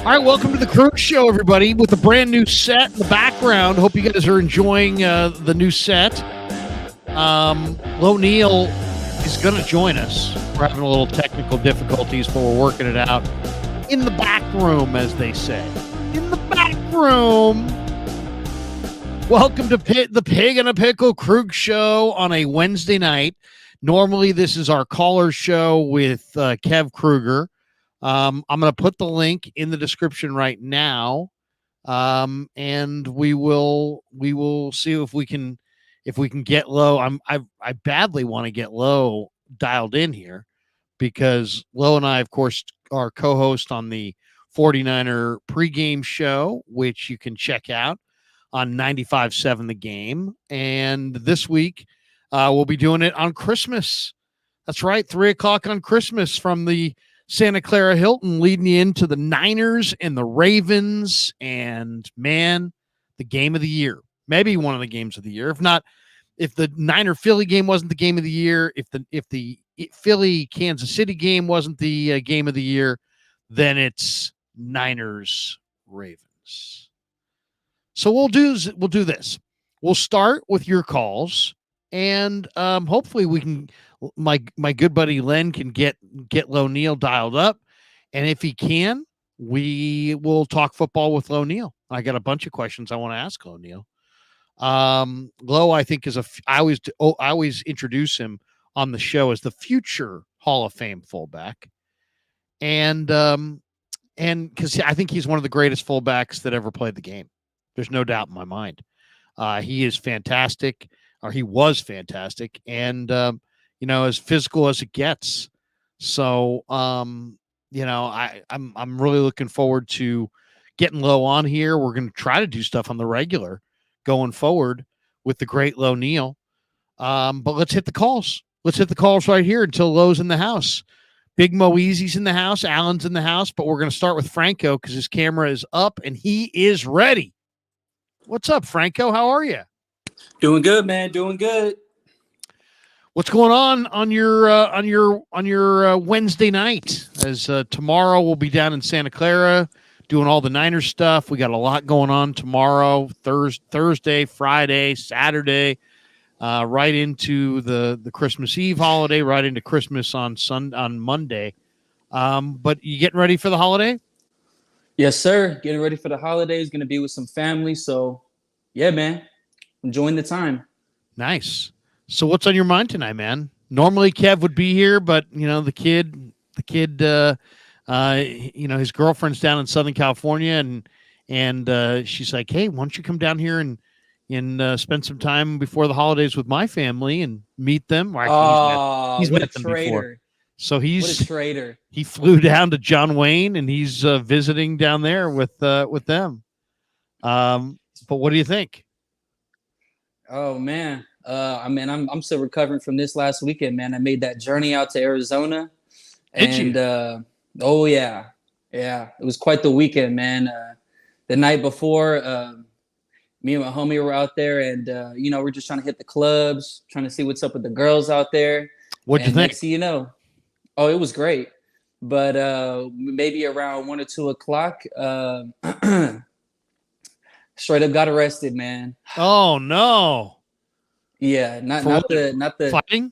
All right, welcome to the Krueger Show, everybody, with a brand new set in the background. Hope you guys are enjoying the new set. Neal is going to join us. We're having a little technical difficulties, but we're working it out in the back room, as they say. In the back room. Welcome to the Pig and a Pickle Krueger Show on a Wednesday night. Normally, this is our caller show with Kev Krueger. I'm going to put the link in the description right now, and we will see if we can get Low. I badly want to get Low dialed in here because Low and I, of course, are co-host on the 49er pregame show, which you can check out on 95.7 The Game. And this week, we'll be doing it on Christmas. That's right, 3 o'clock on Christmas from the Santa Clara Hilton, leading you into the Niners and the Ravens, and man, the game of the year. Maybe one of the games of the year. If not, if the Niner-Philly game wasn't the game of the year, if the Philly-Kansas City game wasn't the game of the year, then it's Niners-Ravens. So we'll do this. We'll start with your calls, and hopefully we can. My good buddy Len can get Neal dialed up, and if he can, we will talk football with Neal. I got a bunch of questions I want to ask Neal. I think I always introduce him on the show as the future Hall of Fame fullback, and because I think he's one of the greatest fullbacks that ever played the game. There's no doubt in my mind. He is fantastic, or he was fantastic, and as physical as it gets. So, I'm really looking forward to getting Low on here. We're going to try to do stuff on the regular going forward with the great Neal. But let's hit the calls. Let's hit the calls right here until Low's in the house. Big Mo Easy's in the house. Allan's in the house, but we're going to start with Franco because his camera is up and he is ready. What's up, Franco? How are you? Doing good, man. Doing good. What's going on your Wednesday night? As tomorrow we'll be down in Santa Clara doing all the Niners stuff. We got a lot going on tomorrow, Thursday, Friday, Saturday, right into the Christmas Eve holiday, right into Christmas on Monday. But you getting ready for the holiday? Yes, sir. Getting ready for the holidays. Going to be with some family. So, yeah, man, enjoying the time. Nice. So what's on your mind tonight, man? Normally Kev would be here, but the kid, his girlfriend's down in Southern California, and she's like, hey, why don't you come down here and spend some time before the holidays with my family and meet them? He's met them before. So what a traitor. He flew down to John Wayne, and he's visiting down there with them. But what do you think? Oh man. I'm still recovering from this last weekend, man. I made that journey out to Arizona. Did you? Oh yeah. Yeah. It was quite the weekend, man. The night before, me and my homie were out there and we're just trying to hit the clubs, trying to see what's up with the girls out there. What'd you think? Next thing you know, it was great. But maybe around 1 or 2 o'clock, straight up got arrested, man. Oh no. Yeah, not the fighting.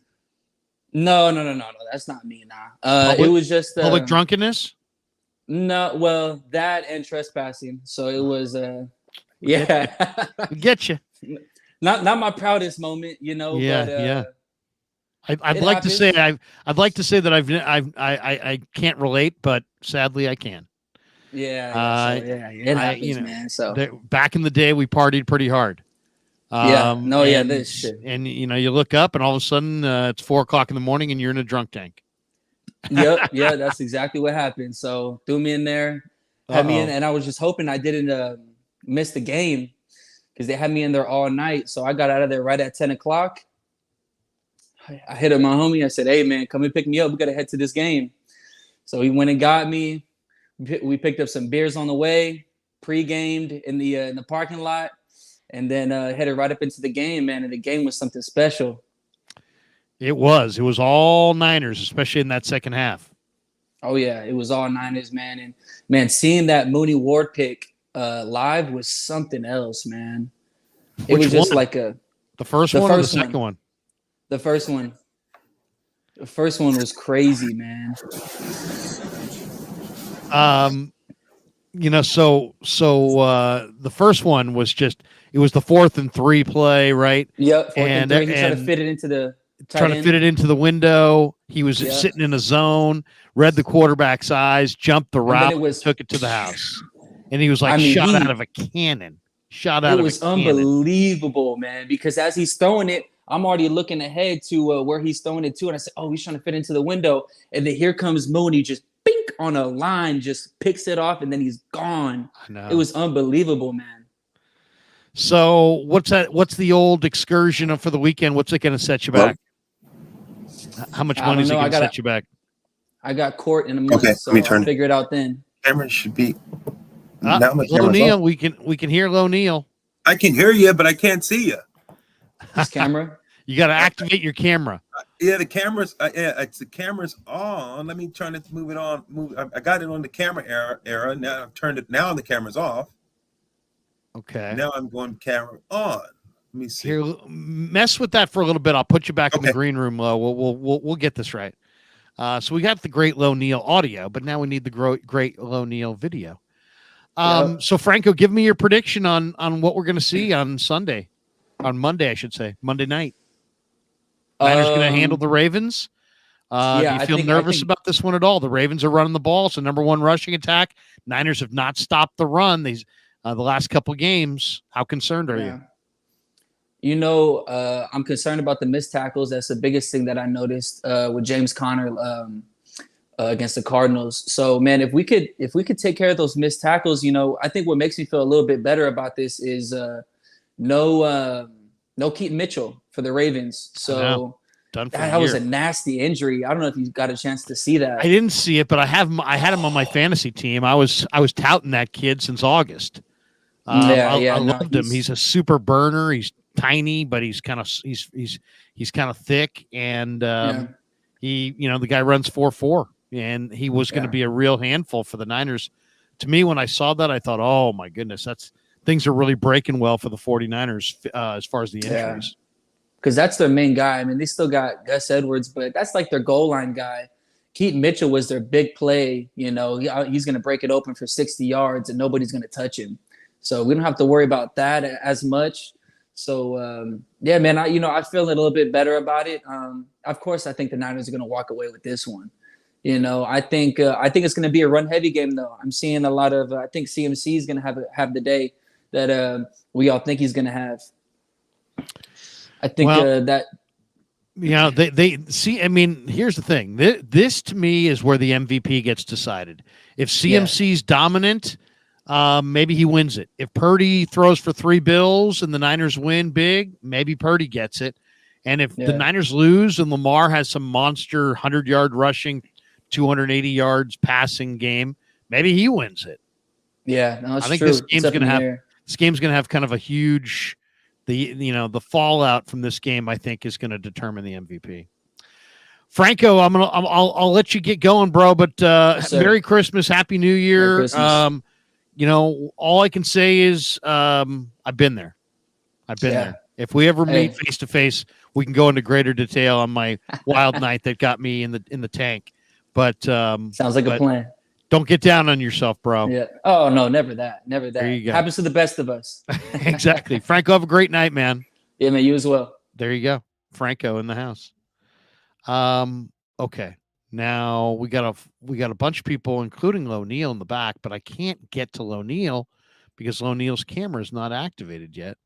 No. That's not me. Nah. It was just public drunkenness. No, well, that and trespassing. So it was yeah. Get you. Not my proudest moment, Yeah, but, yeah. I'd like to say that I can't relate, but sadly I can. Yeah. It happens, man. So back in the day, we partied pretty hard. This shit. And you look up, and all of a sudden, it's 4 o'clock in the morning, and you're in a drunk tank. Yep, yeah, that's exactly what happened. So threw me in there, had me in, and I was just hoping I didn't miss the game because they had me in there all night. So I got out of there right at 10 o'clock. I hit up my homie. I said, "Hey, man, come and pick me up. We got to head to this game." So he went and got me. We picked up some beers on the way, pre-gamed in the parking lot. And then headed right up into the game, man. And the game was something special. It was all Niners, especially in that second half. Oh yeah, it was all Niners, man. And man, seeing that Mooney Ward pick live was something else, man. It Which was just one? like The first the one or the first second one. one? The first one. The first one was crazy, man. Um, the first one was just it was the 4th and 3 play, right? Yep, 4th and 3. He tried to And fit it into the tight trying to fit end. it into the window. He was Yep. sitting in a zone, read the quarterback's eyes, jumped the And then route, it was took it to the house. And he was I like mean, shot out he of a cannon. Shot it out of a was cannon. unbelievable, man, because as he's throwing it, I'm already looking ahead to where he's throwing it to, and I said, "Oh, he's trying to fit into the window." And then here comes Mooney, just pink on a line, just picks it off, and then he's gone. I know. It was unbelievable, man. So what's that? What's the old excursion for the weekend? What's it going to set you back? How much money is it going to set you back? I got court in a month, so I'll figure it out then. Camera should be. Now my Neal, we can hear Low Neal. I can hear you, but I can't see you. This camera. You got to activate your camera. Yeah, the camera's. The camera's on. Let me try to move it on. I got it on the camera era. Now I've turned it. Now the camera's off. Okay. Now I'm going camera on. Let me see. Here, mess with that for a little bit. I'll put you back in the green room, Low. We'll get this right. So we got the great Low Neal audio, but now we need the great Low Neal video. So Franco, give me your prediction on what we're going to see on Monday, I should say, Monday night. Niners going to handle the Ravens. Do you feel nervous about this one at all? The Ravens are running the ball. It's the number one rushing attack. Niners have not stopped the run the last couple of games. How concerned are you? You know, I'm concerned about the missed tackles. That's the biggest thing that I noticed with James Conner against the Cardinals. So, man, if we could take care of those missed tackles, you know, I think what makes me feel a little bit better about this is no Keaton Mitchell for the Ravens. So that was a nasty injury. I don't know if you got a chance to see that. I didn't see it, but I had him on my fantasy team. I was touting that kid since August. I loved him. He's a super burner. He's tiny, but he's kind of thick, and the guy runs 4.4, and he was going to be a real handful for the Niners. To me, when I saw that, I thought, oh my goodness, things are really breaking well for the 49ers as far as the injuries. Because that's their main guy. I mean, they still got Gus Edwards, but that's like their goal line guy. Keaton Mitchell was their big play. You know, he's going to break it open for 60 yards, and nobody's going to touch him. So we don't have to worry about that as much. So, man, I feel a little bit better about it. Of course, I think the Niners are going to walk away with this one. You know, I think it's going to be a run-heavy game, though. I'm seeing a lot of I think CMC is going to have the day that we all think he's going to have. I think that. Yeah, they see. I mean, here's the thing. This to me is where the MVP gets decided. If CMC's dominant, maybe he wins it. If Purdy throws for 3 bills and the Niners win big, maybe Purdy gets it. And if the Niners lose and Lamar has some monster 100-yard rushing, 280 yards passing game, maybe he wins it. Yeah, no, I think this game's going to have kind of a huge. The fallout from this game, I think, is going to determine the MVP. Franco, I'll let you get going, bro. But Merry Christmas, Happy New Year. All I can say is I've been there. There. If we ever meet face to face, we can go into greater detail on my wild night that got me in the tank. But sounds like a plan. Don't get down on yourself, bro. Yeah. Oh, no, never that. Never that. There you go. Happens to the best of us. Exactly. Franco, have a great night, man. Yeah, man, you as well. There you go. Franco in the house. Okay. Now we got a bunch of people, including Low Neal in the back, but I can't get to Low Neal because Low Neal's camera is not activated yet.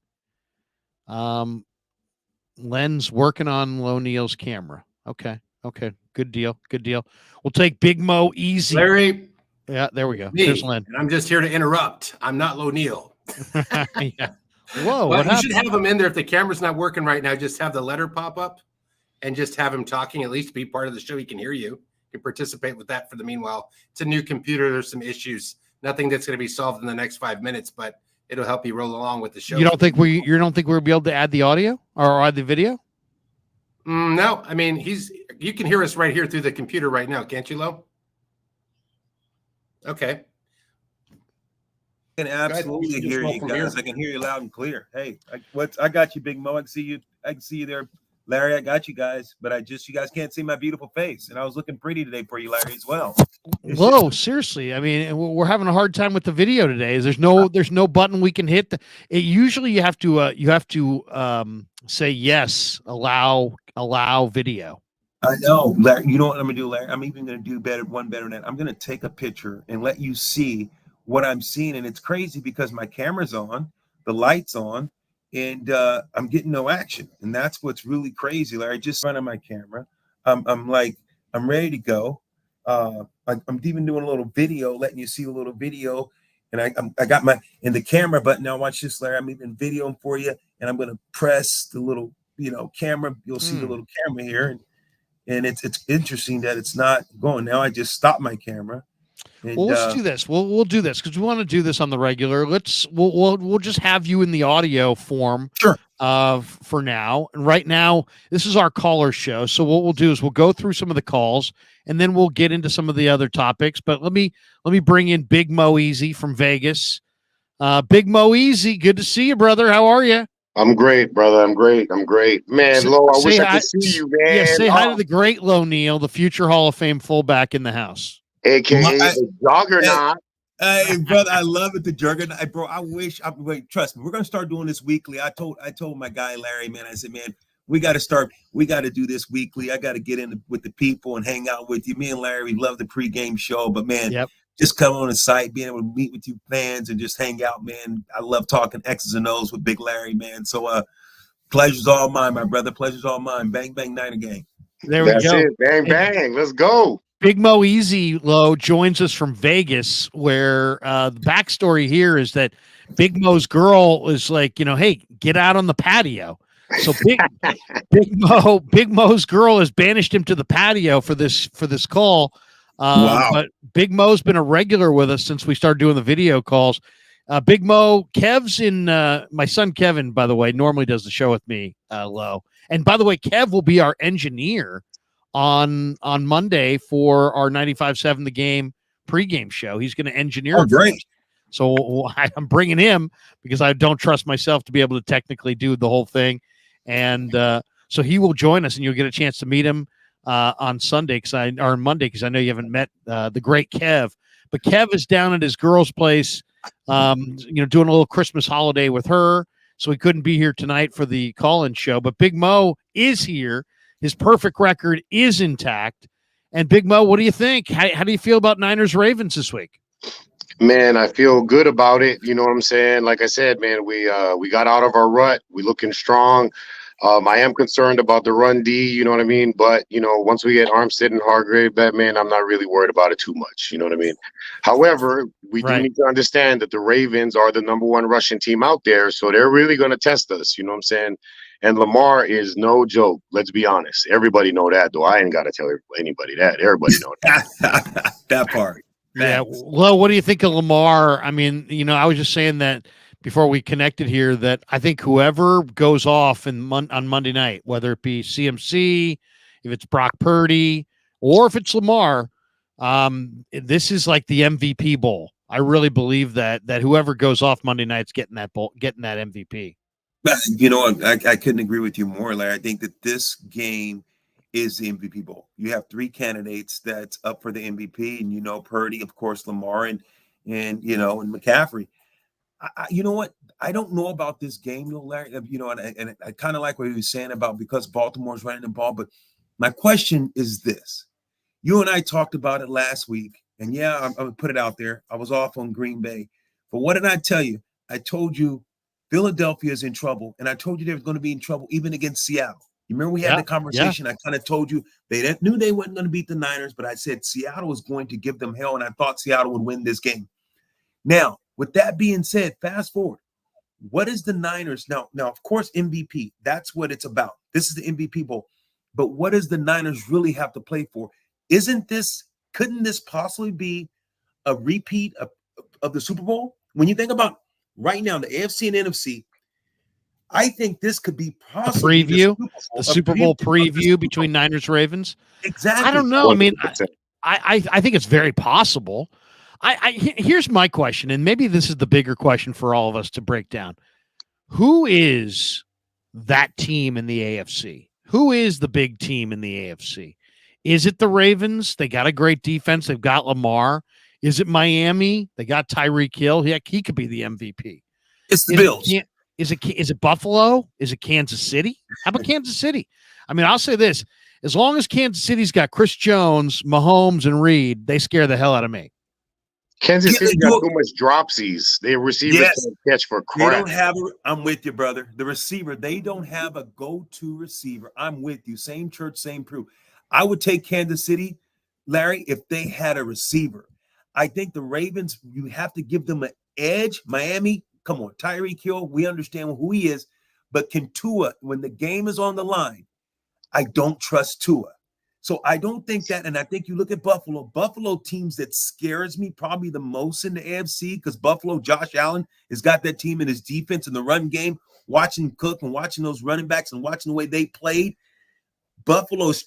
Len's working on Low Neal's camera. Okay. Good deal. We'll take Big Mo easy. Larry. Yeah, there we go. Me, there's Len. And I'm just here to interrupt. I'm not Low Neal. Yeah. Whoa, well, you should have him in there if the camera's not working right now. Just have the letter pop up and just have him talking, at least be part of the show. He can hear you. You can participate with that for the meanwhile. It's a new computer. There's some issues. Nothing that's going to be solved in the next 5 minutes, but it'll help you roll along with the show. You don't think we'll be able to add the audio or add the video? No, I mean, you can hear us right here through the computer right now. Can't you, Lo? Okay. I can absolutely hear you guys. I can hear you loud and clear. Hey, I got you, Big Mo. I can see you. I can see you there, Larry. I got you guys, but you guys can't see my beautiful face, and I was looking pretty today for you, Larry, as well. Whoa, seriously. I mean, we're having a hard time with the video today. There's no button we can hit. Usually you have to say yes, allow video. I know, Larry. You know what I'm gonna do, Larry? I'm even gonna do better than that. I'm gonna take a picture and let you see what I'm seeing, and it's crazy because my camera's on, the light's on, and I'm getting no action, and that's what's really crazy, Larry. Just running my camera. I'm ready to go. I'm even doing a little video, letting you see a little video, and I got my in the camera button now. Watch this, Larry. I'm even videoing for you, and I'm gonna press the little camera. You'll see the little camera here, and it's interesting that it's not going now. I just stopped my camera. And, well, let's do this. We'll do this because we want to do this on the regular. We'll just have you in the audio form. Sure. For now. And right now, this is our caller show. So what we'll do is we'll go through some of the calls and then we'll get into some of the other topics. But let me bring in Big Mo Easy from Vegas. Big Mo Easy, good to see you, brother. How are you? I'm great, brother. I'm great. Man, Lo, I wish I could see you, man. Yeah, say hi to the great Lo Neal, the future Hall of Fame fullback in the house. AKA the Juggernaut. Hey, brother, I love it. The Juggernaut, bro. Wait, trust me. We're gonna start doing this weekly. I told my guy Larry, man. I said, man, we got to do this weekly. I got to get in with the people and hang out with you. Me and Larry, we love the pregame show, but man, just come on the site, being able to meet with you fans and just hang out, man. I love talking X's and O's with Big Larry, man. So, pleasure's all mine, my brother. Pleasure's all mine. Bang, bang, Niner gang. That's it. Bang, bang. Let's go. Big Mo Easy, Lo, joins us from Vegas, where the backstory here is that Big Mo's girl is like, hey, get out on the patio. So Big Mo's girl has banished him to the patio for this call. Wow. But Big Mo's been a regular with us since we started doing the video calls. Big Mo, Kev's in my son Kevin, by the way, normally does the show with me, Lo. And by the way, Kev will be our engineer on Monday for our 95.7 The Game pregame show. He's going to engineer. Oh, great. So I'm bringing him because I don't trust myself to be able to technically do the whole thing. And so he will join us and you'll get a chance to meet him on Monday because I know you haven't met the great Kev. But Kev is down at his girl's place, doing a little Christmas holiday with her. So he couldn't be here tonight for the call-in show. But Big Mo is here. His perfect record is intact. And Big Mo, what do you think? How do you feel about Niners Ravens this week? Man, I feel good about it. You know what I'm saying? Like I said, man, we got out of our rut. We looking strong. I am concerned about the run D, you know what I mean? But, once we get Armstead and Hargrave back, man, I'm not really worried about it too much. You know what I mean? However, we do need to understand that the Ravens are the number one rushing team out there. So they're really going to test us. You know what I'm saying? And Lamar is no joke. Let's be honest. Everybody know that, though. I ain't got to tell anybody that. Everybody know that. That part. Yeah. Well, what do you think of Lamar? I mean, I was just saying that before we connected here that I think whoever goes off on Monday night, whether it be CMC, if it's Brock Purdy, or if it's Lamar, this is like the MVP bowl. I really believe that whoever goes off Monday night's getting that MVP. I couldn't agree with you more, Larry. I think that this game is the MVP bowl. You have three candidates that's up for the MVP, and Purdy, of course, Lamar, and McCaffrey. You know what? I don't know about this game, Larry. And I kind of like what he was saying about because Baltimore's running the ball. But my question is this: you and I talked about it last week, and I'm gonna put it out there. I was off on Green Bay, but what did I tell you? I told you Philadelphia is in trouble, and I told you they were going to be in trouble even against Seattle. You remember we had the conversation? I kind of told you they knew they weren't going to beat the Niners, but I said Seattle was going to give them hell, and I thought Seattle would win this game. Now, with that being said, fast forward. What is the Niners? Now, of course, MVP. That's what it's about. This is the MVP bowl. But what does the Niners really have to play for? Couldn't this possibly be a repeat of the Super Bowl? When you think about right now, the AFC and NFC, I think this could be possibly the Super Bowl preview between Niners Ravens. Exactly. I don't know. I mean, I think it's very possible. Here's my question, and maybe this is the bigger question for all of us to break down. Who is that team in the AFC? Who is the big team in the AFC? Is it the Ravens? They got a great defense. They've got Lamar. Is it Miami? They got Tyreek Hill. He could be the MVP. It's the Bills. Is it Buffalo? Is it Kansas City? How about Kansas City? I mean, I'll say this. As long as Kansas City's got Chris Jones, Mahomes, and Reed, they scare the hell out of me. Kansas City got too much dropsies. Their receivers can't catch for crap. They don't have I'm with you, brother. The receiver, they don't have a go-to receiver. I'm with you. Same church, same crew. I would take Kansas City, Larry, if they had a receiver. I think the Ravens, you have to give them an edge. Miami, come on, Tyreek Hill, we understand who he is. But can Tua, when the game is on the line, I don't trust Tua. So I don't think that, and I think you look at Buffalo teams that scares me probably the most in the AFC because Buffalo, Josh Allen has got that team in his defense in the run game, watching Cook and watching those running backs and watching the way they played. Buffalo's,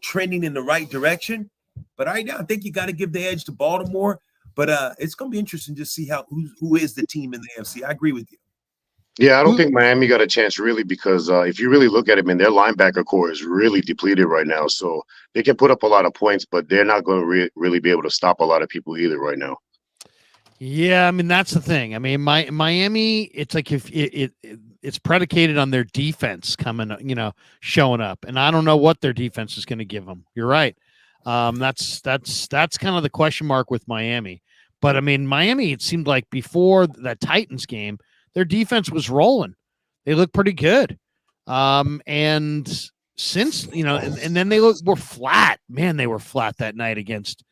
trending in the right direction. But right now, I think you got to give the edge to Baltimore. But it's going to be interesting to see who is the team in the AFC. I agree with you. Yeah, I don't think Miami got a chance really because if you really look at it, man, their linebacker core is really depleted right now. So they can put up a lot of points, but they're not going to really be able to stop a lot of people either right now. Yeah, I mean, that's the thing. I mean, Miami, it's like if it's predicated on their defense showing up. And I don't know what their defense is going to give them. You're right. That's kind of the question mark with Miami. But, I mean, Miami, it seemed like before that Titans game, their defense was rolling. They looked pretty good. And since, and then they were flat. Man, they were flat that night against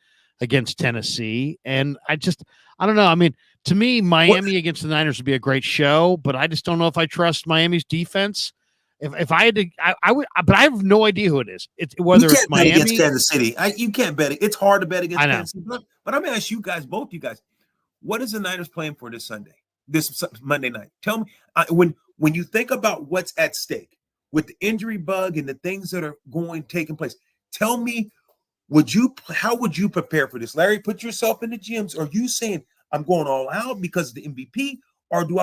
Tennessee. And I don't know. I mean, to me, Miami against the Niners would be a great show, but I just don't know if I trust Miami's defense. If I had to, I would, but I have no idea who it is. Whether it's Miami against Kansas City. You can't bet it. It's hard to bet against Kansas City. But I'm going to ask you guys, both you guys, what is the Niners playing for this Monday night? Tell me when you think about what's at stake with the injury bug and the things that are taking place. Tell me, how would you prepare for this? Larry, put yourself in the gyms. Are you saying I'm going all out because of the MVP, or do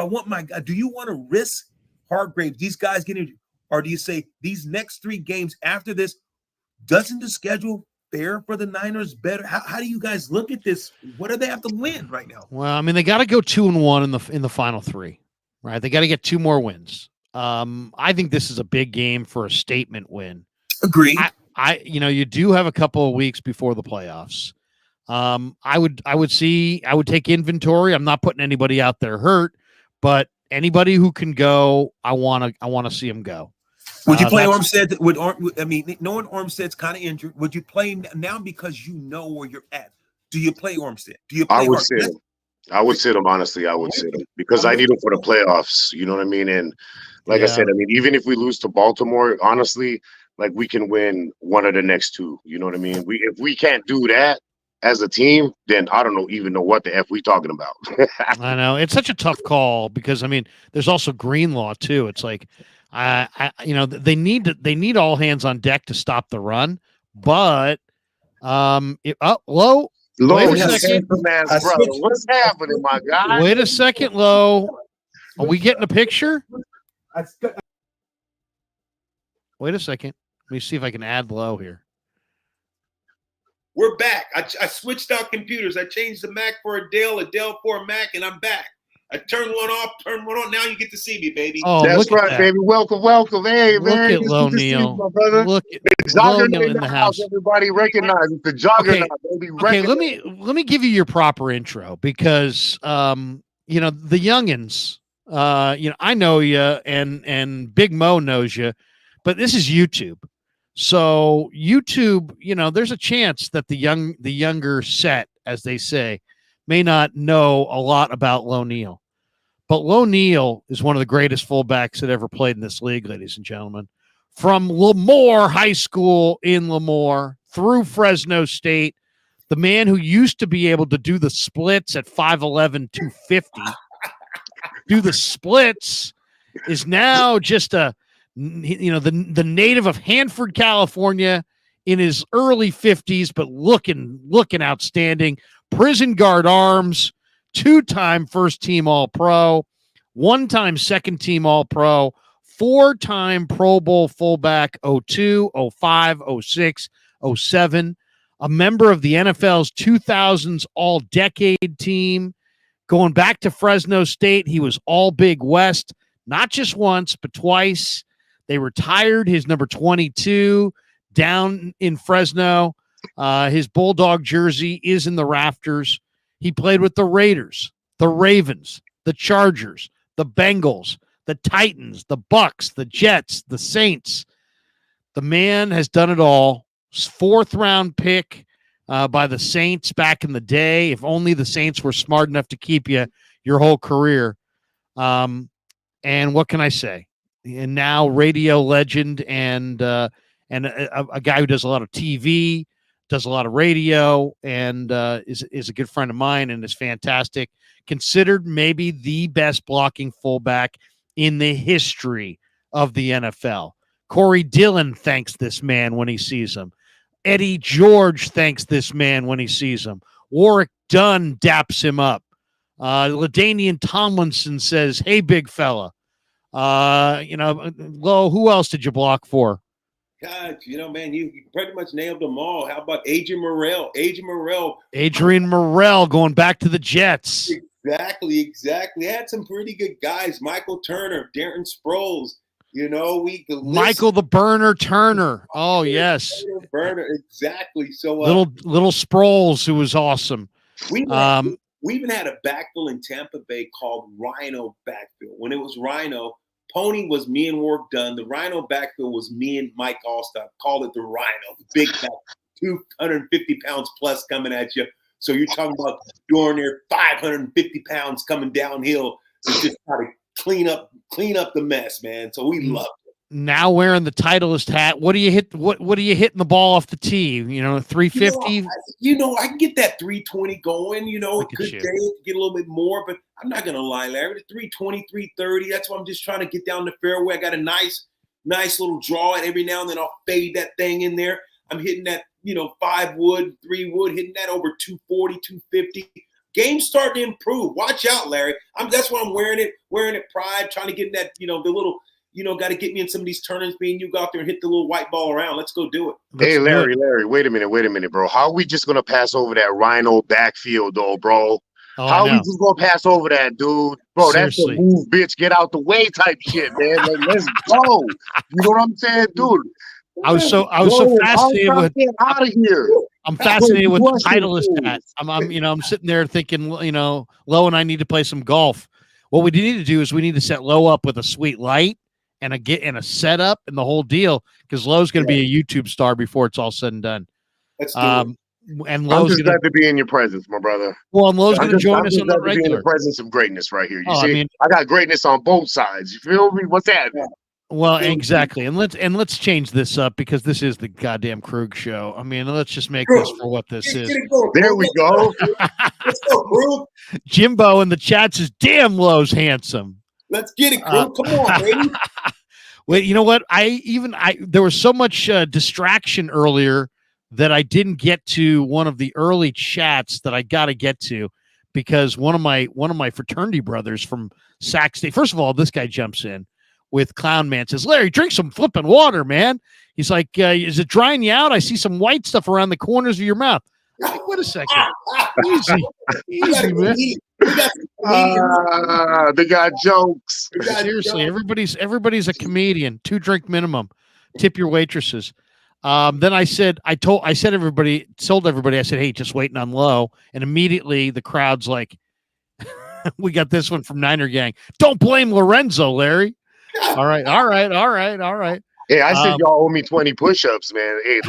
you want to risk Hargrave, these guys getting injured, or do you say these next 3 games after this, doesn't the schedule fair for the Niners better? How do you guys look at this? What do they have to win right now? Well, I mean, they got to go 2-1 in the final 3, right? They got to get 2 more wins. I think this is a big game for a statement win. Agreed. You do have a couple of weeks before the playoffs. I would take inventory. I'm not putting anybody out there hurt, but anybody who can go, I want to see them go. Would you play Armstead? Knowing Armstead's kind of injured, would you play now because you know where you're at? Do you play Armstead? I would sit him. I would sit him, honestly. I would sit him because I need him for the playoffs. You know what I mean? And like I said, I mean, even if we lose to Baltimore, honestly, like we can win one of the next 2. You know what I mean? If we can't do that as a team, then I don't even know what the F we talking about. I know it's such a tough call because I mean, there's also Greenlaw too. It's like, they need all hands on deck to stop the run, but low. Wait a second, brother. What's happening, my guy? Wait a second, Low. Are we getting a picture? Wait a second. Let me see if I can add Low here. We're back. I switched out computers. I changed the Mac for a Dell for a Mac, and I'm back. I turned one off, turned one on. Now you get to see me, baby. Oh, that's right, baby. Welcome. Hey, look man. Look at Low Neal. Look at Juggernaut in the house. Everybody recognize it's the Juggernaut, baby. Okay, let me give you your proper intro because the youngins, I know you and Big Mo knows you, but this is YouTube. So YouTube, there's a chance that the younger set, as they say, may not know a lot about Low Neal. But Low Neal is one of the greatest fullbacks that ever played in this league, ladies and gentlemen. From Lemoore High School in Lemoore through Fresno State, the man who used to be able to do the splits at 5'11", 250, do the splits, is now just the native of Hanford, California, in his early 50s, but looking outstanding. prison guard arms, 2-time first-team All-Pro, 1-time second-team All-Pro, 4-time Pro Bowl fullback 02, 05, 06, 07, a member of the NFL's 2000s All-Decade team. Going back to Fresno State, he was All Big West, not just once, but twice. They retired his number 22 down in Fresno. His Bulldog jersey is in the rafters. He played with the Raiders, the Ravens, the Chargers, the Bengals, the Titans, the Bucks, the Jets, the Saints. The man has done it all. 4th-round pick by the Saints back in the day. If only the Saints were smart enough to keep you your whole career. And what can I say? And now radio legend and a guy who does a lot of TV, does a lot of radio, and is a good friend of mine and is fantastic. Considered maybe the best blocking fullback in the history of the NFL. Corey Dillon thanks this man when he sees him. Eddie George thanks this man when he sees him. Warwick Dunn daps him up. LaDainian Tomlinson says, "Hey, big fella." Lo, who else did you block for? God, man, you pretty much nailed them all. How about Adrian Morrell? Adrian Morrell going back to the Jets. Exactly. Had some pretty good guys. Michael Turner, Darren Sproles. Michael the Burner Turner. Oh, yes. Burner, exactly. So little Sproles, who was awesome. We even had a backfield in Tampa Bay called Rhino backfield. When it was Rhino, Pony was me and Warwick Dunn. The Rhino backfield was me and Mike Allstott. Called it the Rhino. The big back, 250 pounds plus coming at you. So you're talking about during there 550 pounds coming downhill to just try to clean up the mess, man. So we loved it. Now wearing the Titleist hat, what do you hit? What are you hitting the ball off the tee? 350. I can get that 320 going. A good day to get a little bit more, but I'm not gonna lie, Larry. The 320, 330. That's why I'm just trying to get down the fairway. I got a nice little draw, and every now and then I'll fade that thing in there. I'm hitting that 5 wood, 3 wood, hitting that over 240, 250. Game's starting to improve. Watch out, Larry. That's why I'm wearing it pride, trying to get in that, the little, got to get me in some of these tournaments. Me and you go out there and hit the little white ball around. Let's go do it. Hey, Larry, wait a minute, bro. How are we just going to pass over that Rhino backfield, though, bro? How are we just going to pass over that, dude? Bro, Seriously. That's a move, bitch, get out the way type shit, man. Like, let's go. You know what I'm saying, dude? I was so fascinated with out of here. I'm fascinated with the Titleist hat. I'm sitting there thinking, Lo and I need to play some golf. What we need to do is we need to set Lo up with a sweet light and a setup and the whole deal, because Lo's going to be a YouTube star before it's all said and done. Let's do it. And Lo's glad to be in your presence, my brother. Well, and Lo's going to join us on the regular. Be in the presence of greatness right here. You see, I got greatness on both sides. You feel me? What's that? Yeah. Well, exactly, and let's change this up, because this is the goddamn Krug show. Let's just make this for what this is. There we go. Let's go, Krug. Jimbo in the chat says, "Damn, Lo's handsome." Let's get it, Krug. Come on, baby. Wait, you know what? There was so much distraction earlier that I didn't get to one of the early chats that I got to get to, because one of my fraternity brothers from Sac State. First of all, this guy jumps in with Clown Man, says, "Larry, drink some flipping water, man." He's like, "Is it drying you out? I see some white stuff around the corners of your mouth." I'm like, wait a second. Easy, man. They got jokes. Seriously, everybody's a comedian. 2-drink minimum. Tip your waitresses. Then I told everybody, I said, "Hey, just waiting on Lo." And immediately the crowd's like, "We got this one from Niner Gang. Don't blame Lorenzo, Larry." All right. Hey, I said y'all owe me 20 push-ups, man. Hey,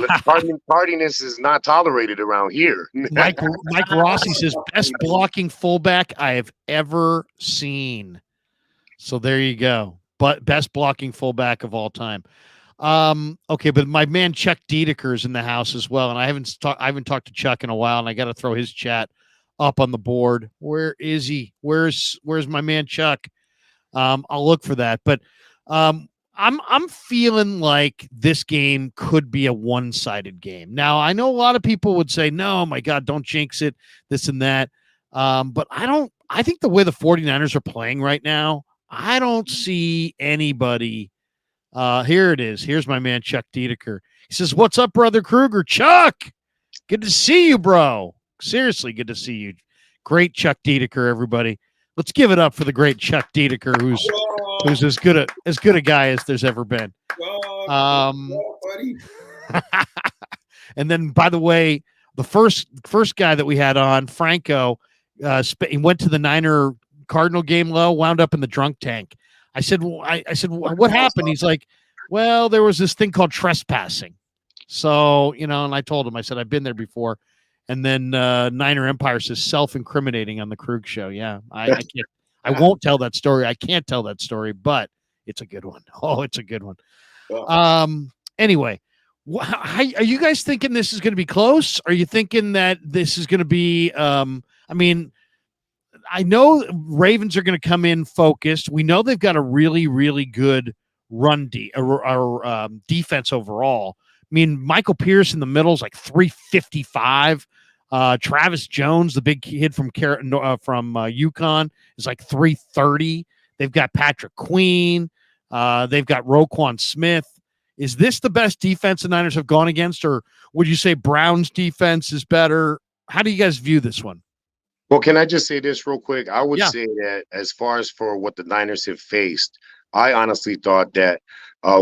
tardiness is not tolerated around here. Mike Rossi says, "Best blocking fullback I have ever seen." So there you go. But best blocking fullback of all time. Okay, but my man Chuck Dedeker's in the house as well, and I haven't talked to Chuck in a while, and I got to throw his chat up on the board. Where is he? Where's my man Chuck? I'll look for that. But I'm feeling like this game could be a one-sided game. Now, I know a lot of people would say, no, my God, don't jinx it, this and that. But I think the way the 49ers are playing right now, I don't see anybody. Here it is. Here's my man, Chuck Dedeker. He says, what's up, brother Krueger? Chuck, good to see you, bro. Seriously, good to see you. Great Chuck Dedeker, everybody. Let's give it up for the great Chuck Dedeker, who's as good a guy as there's ever been. Buddy. And then, by the way, the first guy that we had on, Franco, he went to the Niner Cardinal game low, wound up in the drunk tank. I said, what happened? He's like, well, there was this thing called trespassing. So, and I told him, I said, I've been there before. And then Niner Empire says self-incriminating on the Krug show. Yeah, I can't. I won't tell that story. I can't tell that story, but it's a good one. Oh, it's a good one. Anyway, are you guys thinking this is going to be close? Are you thinking that this is going to be? I mean, I know Ravens are going to come in focused. We know they've got a really, really good run defense overall. I mean, Michael Pierce in the middle is like 355. Travis Jones, the big kid from UConn, is like 330. They've got Patrick Queen. They've got Roquan Smith. Is this the best defense the Niners have gone against, or would you say Brown's defense is better? How do you guys view this one? Well, can I just say this real quick? I would say that as far as for what the Niners have faced, I honestly thought that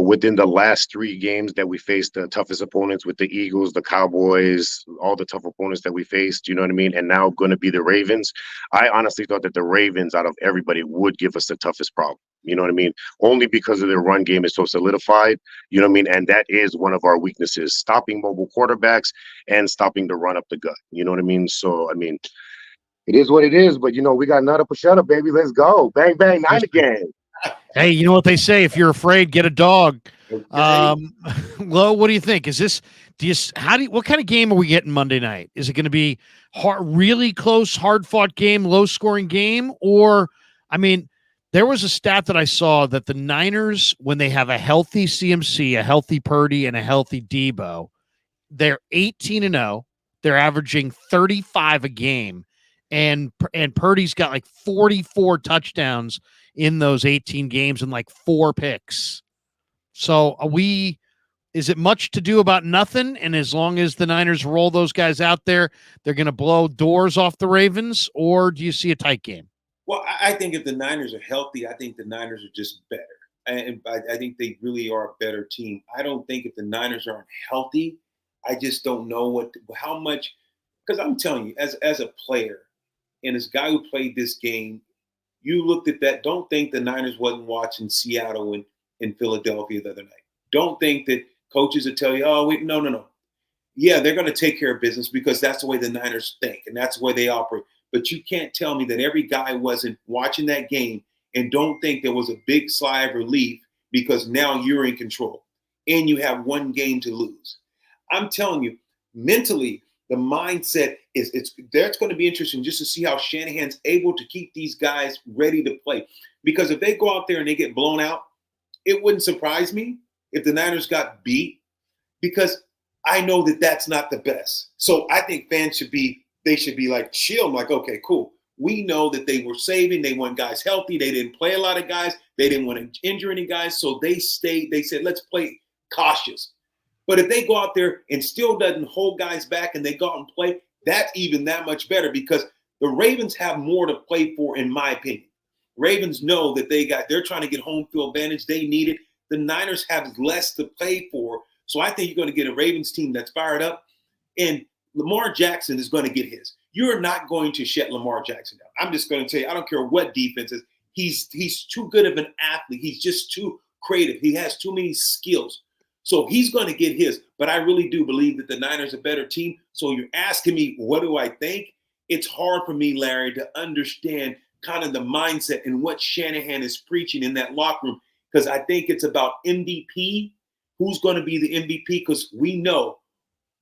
within the last 3 games that we faced, the toughest opponents with the Eagles, the Cowboys, all the tough opponents that we faced, you know what I mean? And now going to be the Ravens. I honestly thought that the Ravens, out of everybody, would give us the toughest problem. You know what I mean? Only because of their run game is so solidified, you know what I mean? And that is one of our weaknesses, stopping mobile quarterbacks and stopping the run up the gut. You know what I mean? So, I mean, it is what it is, but, we got another push-up, baby. Let's go. Bang, bang, 9 again. Hey, you know what they say? If you're afraid, get a dog. Okay. Lo, what do you think? What kind of game are we getting Monday night? Is it going to be really close, hard-fought game, low-scoring game? Or, I mean, there was a stat that I saw that the Niners, when they have a healthy CMC, a healthy Purdy, and a healthy Debo, they're 18-0. They're averaging 35 a game. And Purdy's got like 44 touchdowns in those 18 games and like 4 picks. So is it much to do about nothing? And as long as the Niners roll those guys out there, they're going to blow doors off the Ravens, or do you see a tight game? Well, I think if the Niners are healthy, I think the Niners are just better. And I think they really are a better team. I don't think if the Niners aren't healthy, I just don't know how much, because I'm telling you, as a player and as a guy who played this game, you looked at that. Don't think the Niners wasn't watching Seattle and Philadelphia the other night. Don't think that coaches would tell you, oh, wait, no. Yeah, they're going to take care of business because that's the way the Niners think and that's the way they operate. But you can't tell me that every guy wasn't watching that game and don't think there was a big sigh of relief because now you're in control and you have 1 game to lose. I'm telling you, mentally, the mindset that's going to be interesting just to see how Shanahan's able to keep these guys ready to play. Because if they go out there and they get blown out, it wouldn't surprise me if the Niners got beat, because I know that that's not the best. So I think fans should be like chill. I'm like, okay, cool. We know that they were saving. They want guys healthy. They didn't play a lot of guys. They didn't want to injure any guys. So they stayed. They said, let's play cautious. But if they go out there and still doesn't hold guys back and they go out and play, that's even that much better, because the Ravens have more to play for, in my opinion. Ravens know that they're trying to get home field advantage. They need it. The Niners have less to play for. So I think you're going to get a Ravens team that's fired up, and Lamar Jackson is going to get his. You're not going to shut Lamar Jackson down. I'm just going to tell you, I don't care what defense is. He's too good of an athlete. He's just too creative. He has too many skills. So he's going to get his. But I really do believe that the Niners are a better team. So you're asking me, what do I think? It's hard for me, Larry, to understand kind of the mindset and what Shanahan is preaching in that locker room, because I think it's about MVP. Who's going to be the MVP? Because we know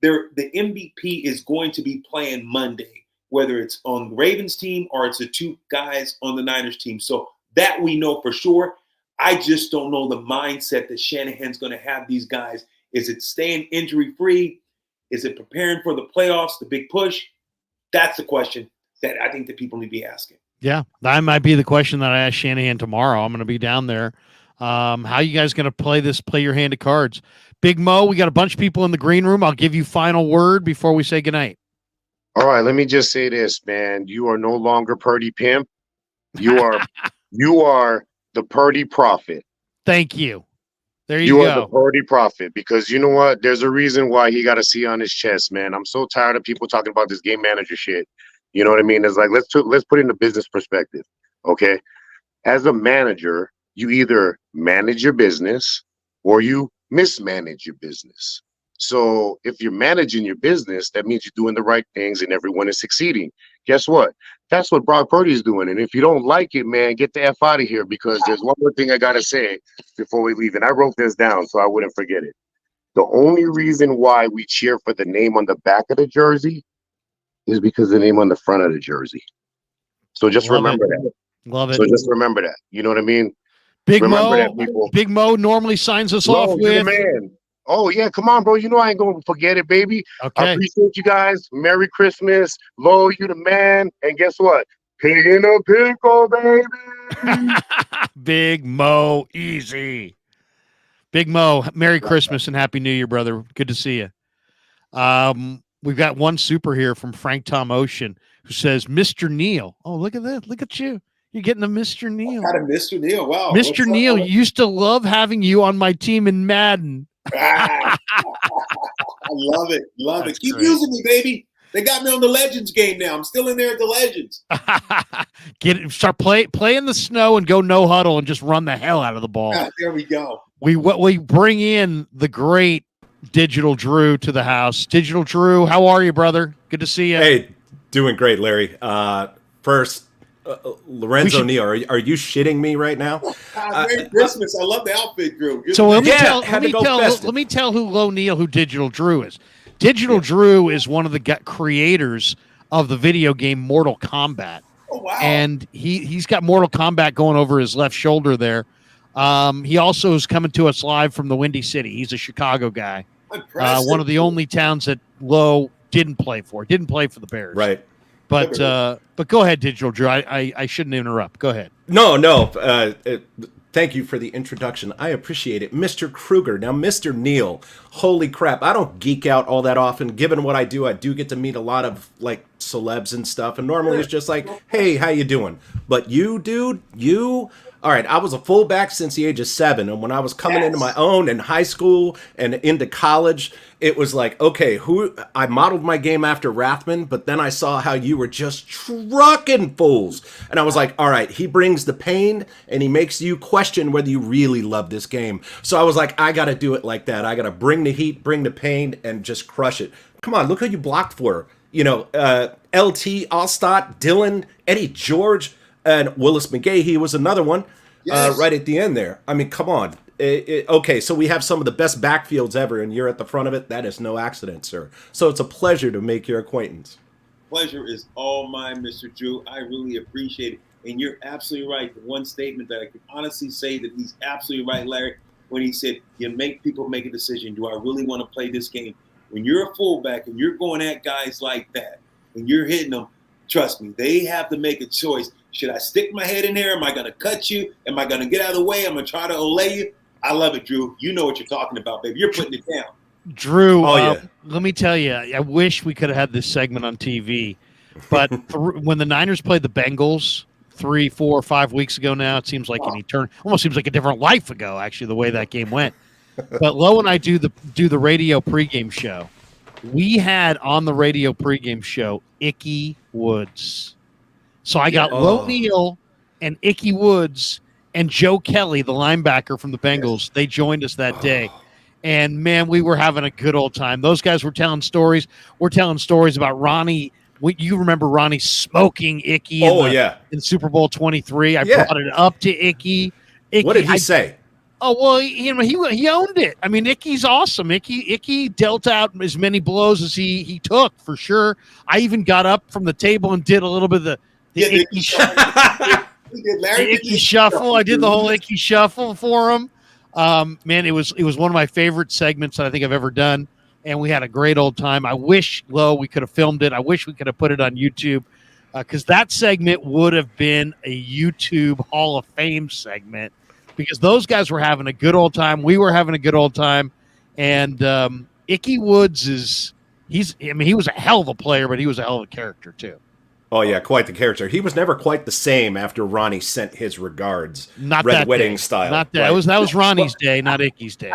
the MVP is going to be playing Monday, whether it's on the Ravens team or it's the 2 guys on the Niners team. So that we know for sure. I just don't know the mindset that Shanahan's going to have these guys. Is it staying injury-free? Is it preparing for the playoffs, the big push? That's the question that I think that people need to be asking. Yeah, that might be the question that I ask Shanahan tomorrow. I'm going to be down there. How you guys going to play your hand of cards? Big Mo, we got a bunch of people in the green room. I'll give you final word before we say goodnight. All right, let me just say this, man. You are no longer Purdy Pimp. You are the Purdy Prophet. Thank you. There You go. are the Purdy Prophet, because you know what? There's a reason why he got a C on his chest, man. I'm so tired of people talking about this game manager shit. You know what I mean? It's like, let's put it in the business perspective, okay? As a manager, you either manage your business or you mismanage your business. So if you're managing your business, that means you're doing the right things and everyone is succeeding. Guess what? That's what Brock Purdy is doing. And if you don't like it, man, get the F out of here, because there's one more thing I got to say before we leave. And I wrote this down so I wouldn't forget it. The only reason why we cheer for the name on the back of the jersey is because the name on the front of the jersey. So just remember that. Love it. So just remember that. You know what I mean? Big remember Mo, that, people. Big Mo normally signs us Lo, off you're the with. man. Oh, yeah, come on, bro. You know I ain't going to forget it, baby. Okay. I appreciate you guys. Merry Christmas. Lo, you the man. And guess what? Pig in a pickle, baby. Big Mo, easy. Big Mo, Merry Christmas and Happy New Year, brother. Good to see you. We've got one super here from Frank Tom Ocean who says, Mr. Neal. Oh, look at that. Look at you. You're getting a Mr. Neal. Got a Mr. Neal. Wow. Mr. Neal, used to love having you on my team in Madden. I love it. Love That's it. Keep great. using me, baby. They got me on the Legends game now. I'm still in there at the Legends. Start play in the snow and go no huddle and just run the hell out of the ball. There we go. We bring in the great Digital Drew to the house. Digital Drew, how are you, brother? Good to see you. Hey, doing great, Larry. First, Lorenzo Neal, are you shitting me right now? Merry Christmas. I love the outfit, Drew. So let me Yeah, tell who Lo Neal, who Digital Drew is. Digital Drew is one of the creators of the video game Mortal Kombat. Oh, wow. And he's got Mortal Kombat going over his left shoulder there. He also is coming to us live from the Windy City. He's a Chicago guy. One of the only towns that Lo didn't play for the Bears. Right. But go ahead, Digital Drew. I shouldn't interrupt. Go ahead. No. Thank you for the introduction. I appreciate it. Mr. Krueger. Now, Mr. Neal, holy crap. I don't geek out all that often. Given what I do get to meet a lot of, like, celebs and stuff. And normally it's just like, hey, how you doing? But you, dude, all right, I was a fullback since the age of 7. And when I was coming into my own in high school and into college, it was like, okay, I modeled my game after Rathman, but then I saw how you were just trucking fools. And I was like, all right, he brings the pain and he makes you question whether you really love this game. So I was like, I got to do it like that. I got to bring the heat, bring the pain, and just crush it. Come on, look who you blocked for. You know, LT, Allstott, Dylan, Eddie George, and Willis McGahee was another one. Yes. Right at the end there. I mean, come on. Okay, so we have some of the best backfields ever, and you're at the front of it. That is no accident, sir. So it's a pleasure to make your acquaintance. Pleasure is all mine, Mr. Drew. I really appreciate it. And you're absolutely right. The one statement that I can honestly say that he's absolutely right, Larry, when he said, you make people make a decision. Do I really want to play this game? When you're a fullback and you're going at guys like that and you're hitting them, trust me, they have to make a choice. Should I stick my head in there? Am I going to cut you? Am I going to get out of the way? I'm going to try to olay you. I love it, Drew. You know what you're talking about, baby. You're putting it down. Drew, yeah. Let me tell you, I wish we could have had this segment on TV. But when the Niners played the Bengals 3, 4, 5 weeks ago now, it seems like almost seems like a different life ago, actually, the way that game went. But Lo and I do the radio pregame show. We had on the radio pregame show Icky Woods. So I got Lo Neal and Icky Woods and Joe Kelly, the linebacker from the Bengals. Yes. They joined us that day. And, man, we were having a good old time. Those guys were telling stories. We're telling stories about Ronnie. You remember Ronnie smoking Icky in Super Bowl 23. I brought it up to Icky. What did he say? Oh, well, he owned it. I mean, Icky's awesome. Icky dealt out as many blows as he took, for sure. I even got up from the table and did a little bit of the Icky shot. The Icky Shuffle. I did the whole Icky Shuffle for him. Man, it was one of my favorite segments that I think I've ever done, and we had a great old time. I wish, we could have filmed it. I wish we could have put it on YouTube, because that segment would have been a YouTube Hall of Fame segment, because those guys were having a good old time. We were having a good old time, and Icky Woods he was a hell of a player, but he was a hell of a character too. Oh yeah, quite the character. He was never quite the same after Ronnie sent his regards. Not Red that Wedding day. style. Not that. Right? That was Ronnie's day, not Icky's day.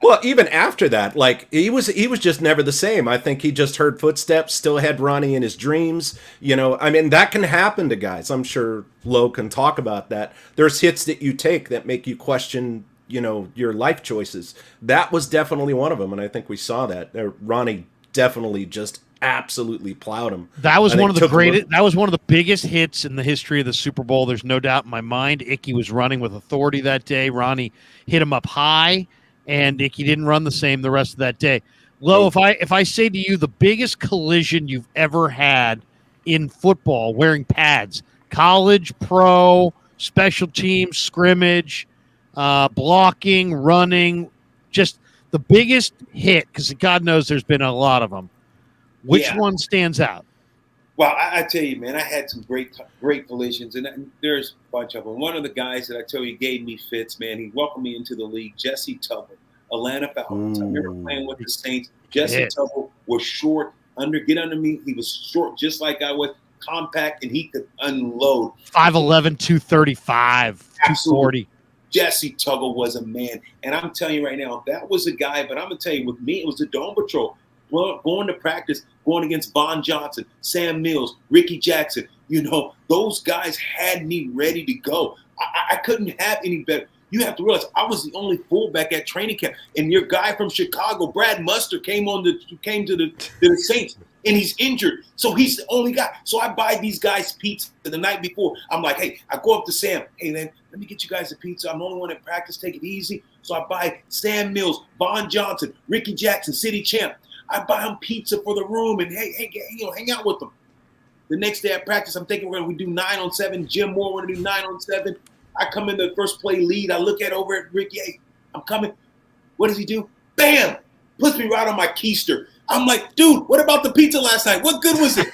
Well, even after that, like he was just never the same. I think he just heard footsteps, still had Ronnie in his dreams. I mean, that can happen to guys. I'm sure Lo can talk about that. There's hits that you take that make you question, your life choices. That was definitely one of them, and I think we saw that. Ronnie definitely just absolutely plowed him. That was one of the greatest. That was one of the biggest hits in the history of the Super Bowl. There's no doubt in my mind. Icky was running with authority that day. Ronnie hit him up high, and Icky didn't run the same the rest of that day. Lo, if I say to you the biggest collision you've ever had in football, wearing pads, college, pro, special teams, scrimmage, blocking, running, just the biggest hit, because God knows there's been a lot of them. Which one stands out? Well, I tell you, man, I had some great collisions, and there's a bunch of them. One of the guys that I tell you gave me fits, man. He welcomed me into the league, Jesse Tuggle, Atlanta Falcons. I remember playing with the Saints. Jesse Tuggle was short, get under me. He was short, just like I was, compact, and he could unload. 5'11", 235, 240. Jesse Tuggle was a man, and I'm telling you right now, that was a guy. But I'm gonna tell you, with me, it was the Dome Patrol. Going to practice, going against Von Johnson, Sam Mills, Ricky Jackson. Those guys had me ready to go. I couldn't have any better. You have to realize I was the only fullback at training camp, and your guy from Chicago, Brad Muster, came to the Saints, and he's injured, so he's the only guy. So I buy these guys pizza the night before. I'm like, hey, I go up to Sam. Hey, man, let me get you guys a pizza. I'm the only one at practice. Take it easy. So I buy Sam Mills, Von Johnson, Ricky Jackson, City Champ. I buy them pizza for the room, and hey, hang out with them. The next day at practice, I'm thinking we're going to do 9-on-7. Jim Moore want to do 9-on-7. I come in the first play lead. I look over at Ricky. Hey, I'm coming. What does he do? Bam! Puts me right on my keister. I'm like, dude, what about the pizza last night? What good was it?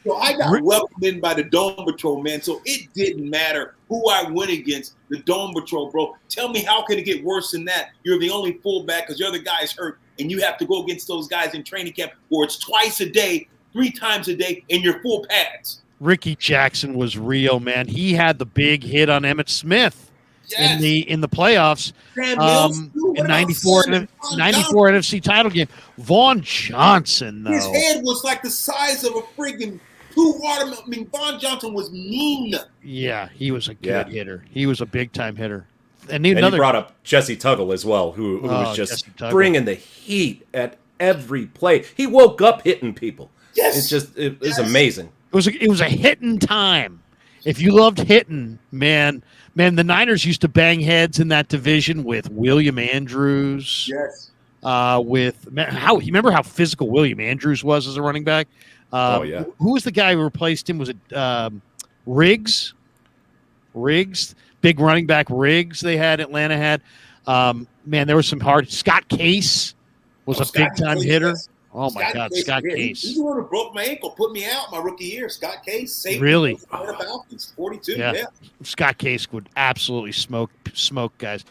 So I got welcomed in by the Dome Patrol, man. So it didn't matter who I went against. The Dome Patrol, bro. Tell me, how could it get worse than that? You're the only fullback because your other guy's hurt, and you have to go against those guys in training camp where it's twice a day, 3 times a day, in your full pads. Ricky Jackson was real, man. He had the big hit on Emmitt Smith in the playoffs in 94 NFC title game. Vaughn Johnson, though. His head was like the size of a friggin' 2 watermelon. I mean, Vaughn Johnson was mean. Yeah, he was a good hitter. He was a big-time hitter. And you brought up Jesse Tuggle as well, who was just bringing the heat at every play. He woke up hitting people. Yes. It was amazing. It was a hitting time. If you loved hitting, man, the Niners used to bang heads in that division with William Andrews. Yes. You remember how physical William Andrews was as a running back? Who was the guy who replaced him? Was it Riggs? Big running back Riggs Atlanta had. Man, there was some hard. Scott Case was a big-time hitter. Yes. Oh, my God, Scott Case. He's the one who broke my ankle, put me out my rookie year. Scott Case. Safety, really? Falcons, 42, yeah. Scott Case would absolutely smoke guys.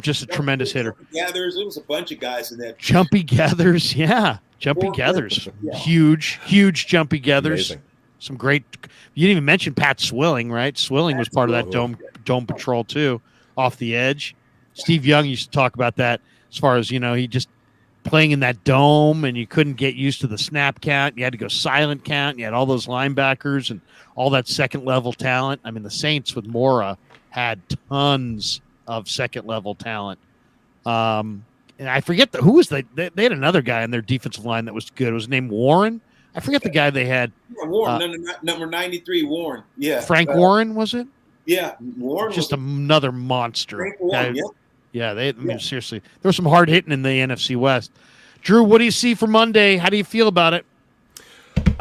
Just a tremendous hitter. Gathers, there was a bunch of guys in that. Jumpy Gathers, yeah. Jumpy Gathers. Yeah. Huge Jumpy Gathers. Amazing. Some great – you didn't even mention Pat Swilling, right? Swilling was part of that Dome Patrol, too, off the edge. Steve Young used to talk about that as far as, he just – playing in that dome, and you couldn't get used to the snap count. You had to go silent count. You had all those linebackers and all that second-level talent. I mean, the Saints with Mora had tons of second-level talent. And I forget who was they had another guy on their defensive line that was good. It was named Warren. I forget the guy they had. Yeah, Warren, number 93, Warren. Yeah. Frank Warren, was it? Yeah, Warren. Just another monster. Frank Warren, yeah, seriously, there was some hard hitting in the NFC West. Drew, what do you see for Monday? How do you feel about it?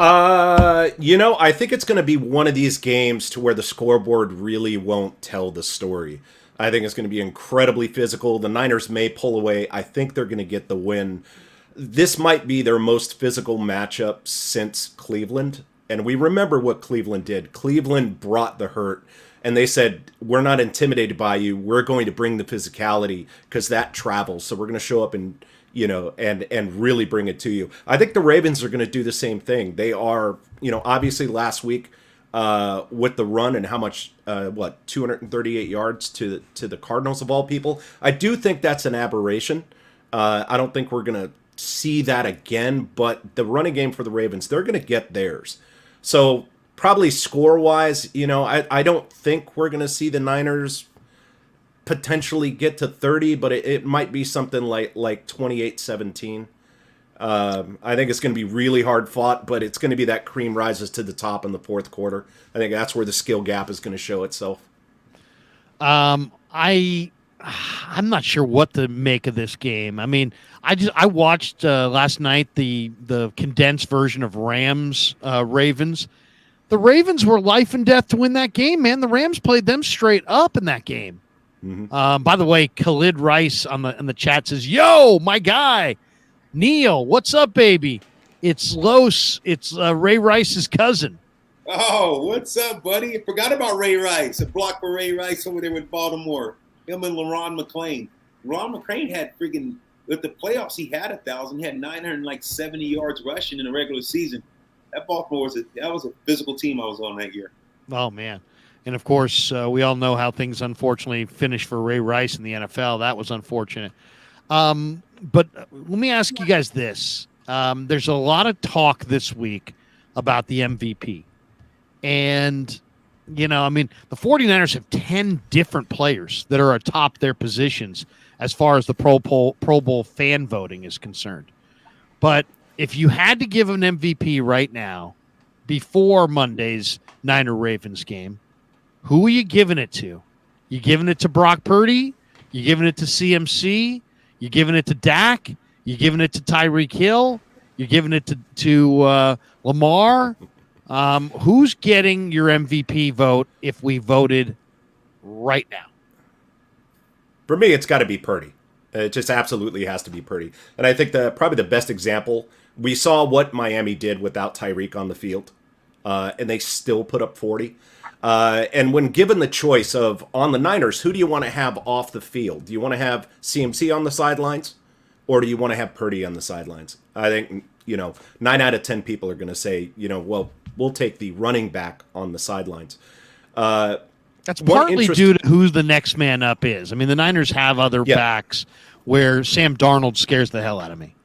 I think it's going to be one of these games to where the scoreboard really won't tell the story. I think it's going to be incredibly physical. The Niners may pull away. I think they're going to get the win. This might be their most physical matchup since Cleveland. And we remember what Cleveland did. Cleveland brought the hurt. And they said, we're not intimidated by you. We're going to bring the physicality because that travels. So we're going to show up and and really bring it to you. I think the Ravens are going to do the same thing. They are, obviously last week with the run and how much, 238 yards to the Cardinals of all people. I do think that's an aberration. I don't think we're going to see that again, but the running game for the Ravens, they're going to get theirs. So probably score-wise, I don't think we're going to see the Niners potentially get to 30, but it might be something like 28-17. I think it's going to be really hard fought, but it's going to be that cream rises to the top in the fourth quarter. I think that's where the skill gap is going to show itself. I'm not sure what to make of this game. I mean, I watched last night the condensed version of Rams Ravens. The Ravens were life and death to win that game, man. The Rams played them straight up in that game. Mm-hmm. By the way, Khalid Rice on the chat says, "Yo, my guy, Neal, what's up, baby? It's Los. It's Ray Rice's cousin." Oh, what's up, buddy? I forgot about Ray Rice. A block for Ray Rice over there with Baltimore. Him and LaRon McClain. LaRon McClain had freaking with the playoffs. He had 1,000. He had 970 yards rushing in the regular season. That Baltimore was a physical team I was on that year. Oh man. And, of course, we all know how things unfortunately finished for Ray Rice in the NFL. That was unfortunate. But let me ask you guys this. There's a lot of talk this week about the MVP. And, the 49ers have 10 different players that are atop their positions as far as the Pro Bowl fan voting is concerned. But if you had to give an MVP right now before Monday's Niner-Ravens game, who are you giving it to? You giving it to Brock Purdy? You giving it to CMC? You giving it to Dak? You giving it to Tyreek Hill? You're giving it to Lamar? Who's getting your MVP vote if we voted right now? For me, it's got to be Purdy. It just absolutely has to be Purdy. And I think probably the best example, we saw what Miami did without Tyreek on the field, and they still put up 40. And when given the choice of on the Niners, who do you want to have off the field? Do you want to have CMC on the sidelines, or do you want to have Purdy on the sidelines? I think 9 out of 10 people are going to say, well, we'll take the running back on the sidelines. That's partly due to who the next man up is. I mean, the Niners have other backs where Sam Darnold scares the hell out of me.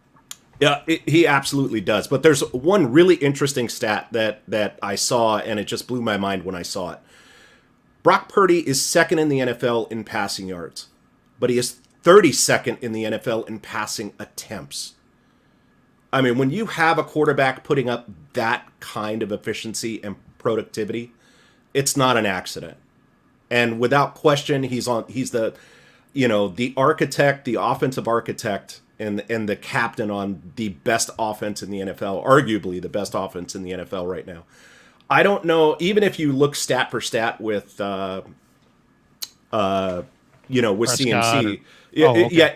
Yeah, he absolutely does. But there's one really interesting stat that I saw, and it just blew my mind when I saw it. Brock Purdy is second in the NFL in passing yards, but he is 32nd in the NFL in passing attempts. I mean, when you have a quarterback putting up that kind of efficiency and productivity, it's not an accident. And without question, he's the architect, the offensive architect, and the captain on the best offense in the NFL, arguably the best offense in the NFL right now. I don't know, even if you look stat for stat with with CMC,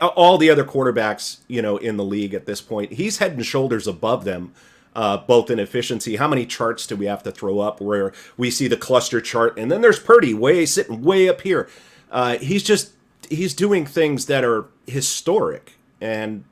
all the other quarterbacks, in the league at this point, he's head and shoulders above them, both in efficiency. How many charts do we have to throw up where we see the cluster chart, and then there's Purdy sitting way up here. He's doing things that are historic. And,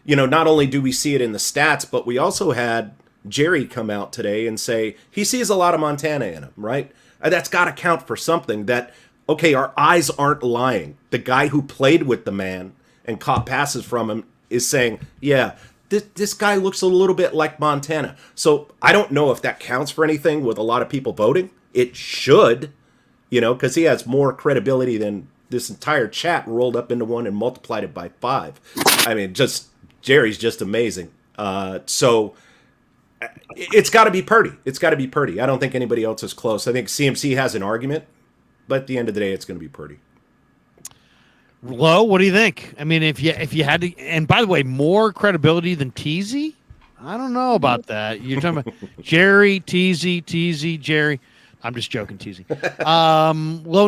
not only do we see it in the stats, but we also had Jerry come out today and say he sees a lot of Montana in him, right? That's got to count for something that, okay, our eyes aren't lying. The guy who played with the man and caught passes from him is saying, yeah, this guy looks a little bit like Montana. So I don't know if that counts for anything with a lot of people voting. It should, because he has more credibility than this entire chat rolled up into one and multiplied it by 5. I mean, Jerry's just amazing. So it's got to be Purdy. It's got to be Purdy. I don't think anybody else is close. I think CMC has an argument, but at the end of the day, it's going to be Purdy. Lo, what do you think? I mean, if you had to, and by the way, more credibility than Teasy? I don't know about that. You're talking about Jerry, Teasy, Jerry. I'm just joking, Teasy.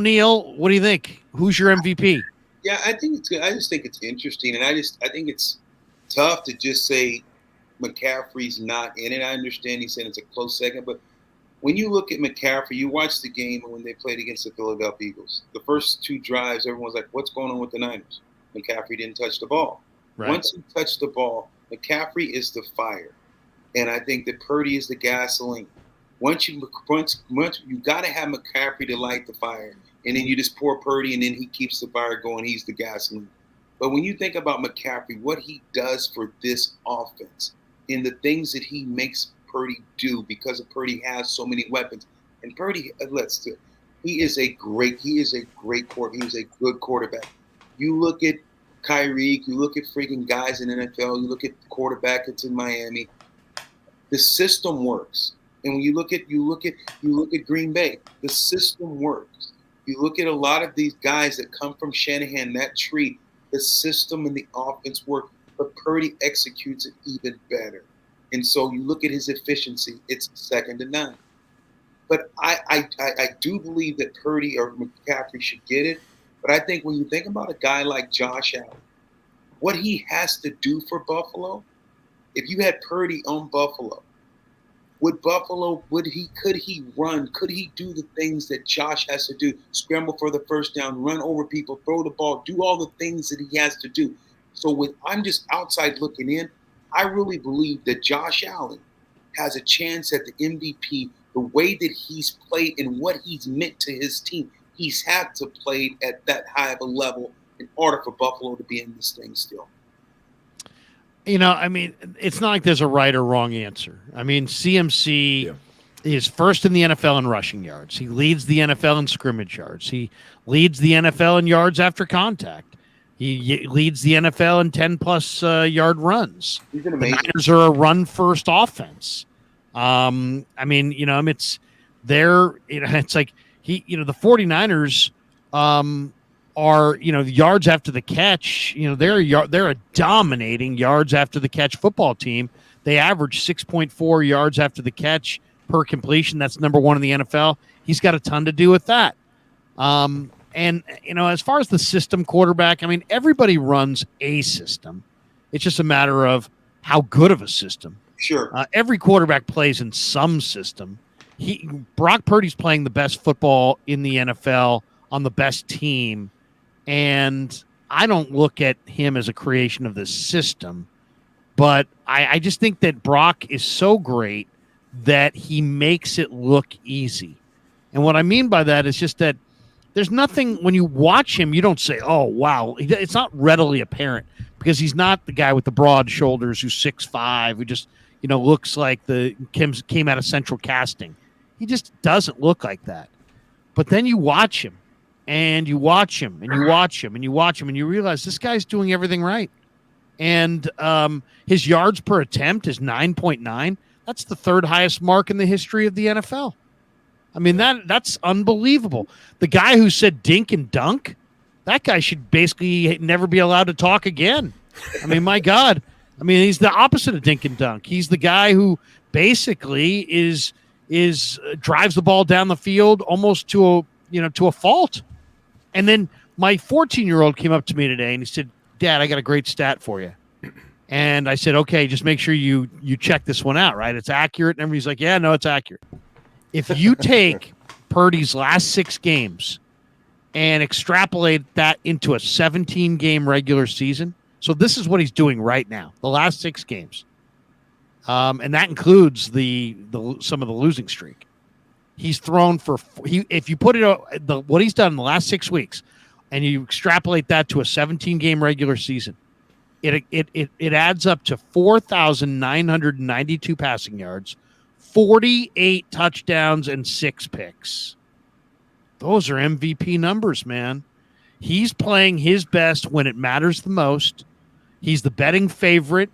Neal, what do you think? Who's your MVP? Yeah, I think it's good. I just think it's interesting, and I think it's tough to just say McCaffrey's not in it. I understand he said it's a close second, but when you look at McCaffrey, you watch the game when they played against the Philadelphia Eagles. The first 2 drives, everyone's like, what's going on with the Niners? McCaffrey didn't touch the ball. Right. Once he touched the ball, McCaffrey is the fire. And I think that Purdy is the gasoline. Once you got to have McCaffrey to light the fire. And then you just pour Purdy, and then he keeps the fire going. He's the gasoline. But when you think about McCaffrey, what he does for this offense and the things that he makes Purdy do, because of Purdy has so many weapons. And Purdy, he is a great quarterback. He's a good quarterback. You look at Kyrie, you look at freaking guys in the NFL, you look at the quarterback that's in Miami. The system works. And when you look at Green Bay, the system works. You look at a lot of these guys that come from Shanahan, that tree, the system and the offense work, but Purdy executes it even better. And so you look at his efficiency, it's second to none. But I do believe that Purdy or McCaffrey should get it. But I think when you think about a guy like Josh Allen, what he has to do for Buffalo, if you had Purdy on Buffalo, could he run? Could he do the things that Josh has to do? Scramble for the first down, run over people, throw the ball, do all the things that he has to do. So I'm just outside looking in, I really believe that Josh Allen has a chance at the MVP the way that he's played and what he's meant to his team. He's had to play at that high of a level in order for Buffalo to be in this thing still. I mean, it's not like there's a right or wrong answer. I mean, CMC is first in the NFL in rushing yards. He leads the NFL in scrimmage yards. He leads the NFL in yards after contact. He leads the NFL in 10-plus yard runs. He's been The amazing. Niners are a run-first offense. I mean, it's there. It's like the 49ers are, yards after the catch. They're a dominating yards after the catch football team. They average 6.4 yards after the catch per completion. That's number 1 in the NFL. He's got a ton to do with that. And, as far as the system quarterback, I mean, everybody runs a system. It's just a matter of how good of a system. Sure. Every quarterback plays in some system. Brock Purdy's playing the best football in the NFL on the best team. And I don't look at him as a creation of this system. But I just think that Brock is so great that he makes it look easy. And what I mean by that is just that there's nothing, when you watch him, you don't say, oh, wow. It's not readily apparent because he's not the guy with the broad shoulders who's 6'5", who just, looks like came out of Central Casting. He just doesn't look like that. But then you watch him, and you watch him, and you watch him, and you watch him, and you realize this guy's doing everything right. And his yards per attempt is 9.9. That's the 3rd highest mark in the history of the NFL. I mean, that's unbelievable. The guy who said dink and dunk, that guy should basically never be allowed to talk again. I mean, my God. I mean, he's the opposite of dink and dunk. He's the guy who basically drives the ball down the field almost to a fault. And then my 14-year-old came up to me today and he said, Dad, I got a great stat for you. And I said, okay, just make sure you check this one out, right? It's accurate. And everybody's like, yeah, no, it's accurate. If you take Purdy's last 6 games and extrapolate that into a 17-game regular season, so this is what he's doing right now, the last 6 games, and that includes some of the losing streak. He's thrown for if you put it what he's done in the last 6 weeks, and you extrapolate that to a 17-game regular season, it adds up to 4,992 passing yards, 48 touchdowns, and 6 picks. Those are MVP numbers, man. He's playing his best when it matters the most. He's the betting favorite.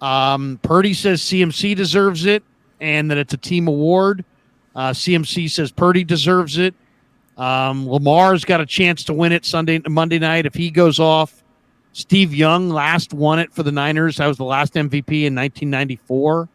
Purdy says CMC deserves it and that it's a team award. CMC says Purdy deserves it. Lamar's got a chance to win it Monday night if he goes off. Steve Young last won it for the Niners. That was the last MVP in 1994.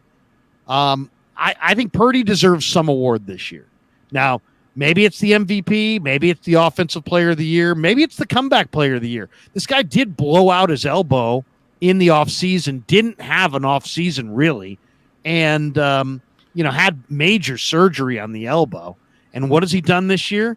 I think Purdy deserves some award this year. Now, maybe it's the MVP. Maybe it's the Offensive Player of the Year. Maybe it's the Comeback Player of the Year. This guy did blow out his elbow in the offseason, didn't have an offseason really, and had major surgery on the elbow. And what has he done this year?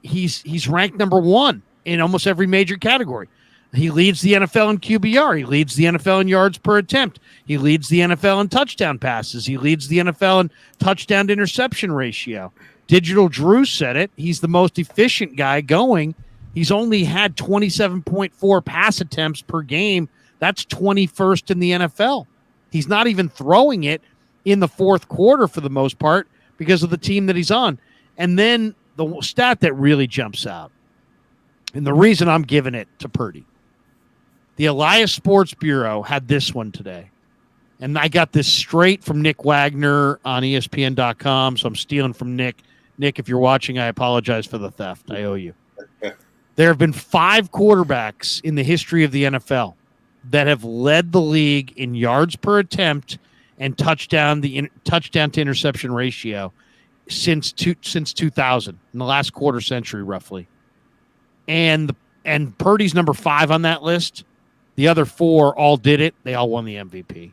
He's ranked number 1 in almost every major category. He leads the NFL in QBR. He leads the NFL in yards per attempt. He leads the NFL in touchdown passes. He leads the NFL in touchdown to interception ratio. Digital Drew said it. He's the most efficient guy going. He's only had 27.4 pass attempts per game. That's 21st in the NFL. He's not even throwing it in the fourth quarter for the most part because of the team that he's on. And then the stat that really jumps out, and the reason I'm giving it to Purdy, the Elias Sports Bureau had this one today. And I got this straight from Nick Wagner on ESPN.com, so I'm stealing from Nick. Nick, if you're watching, I apologize for the theft. I owe you. There have been 5 quarterbacks in the history of the NFL that have led the league in yards per attempt and touchdown to interception ratio since 2000, in the last quarter century, roughly. And Purdy's number 5 on that list. The other 4 all did it. They all won the MVP.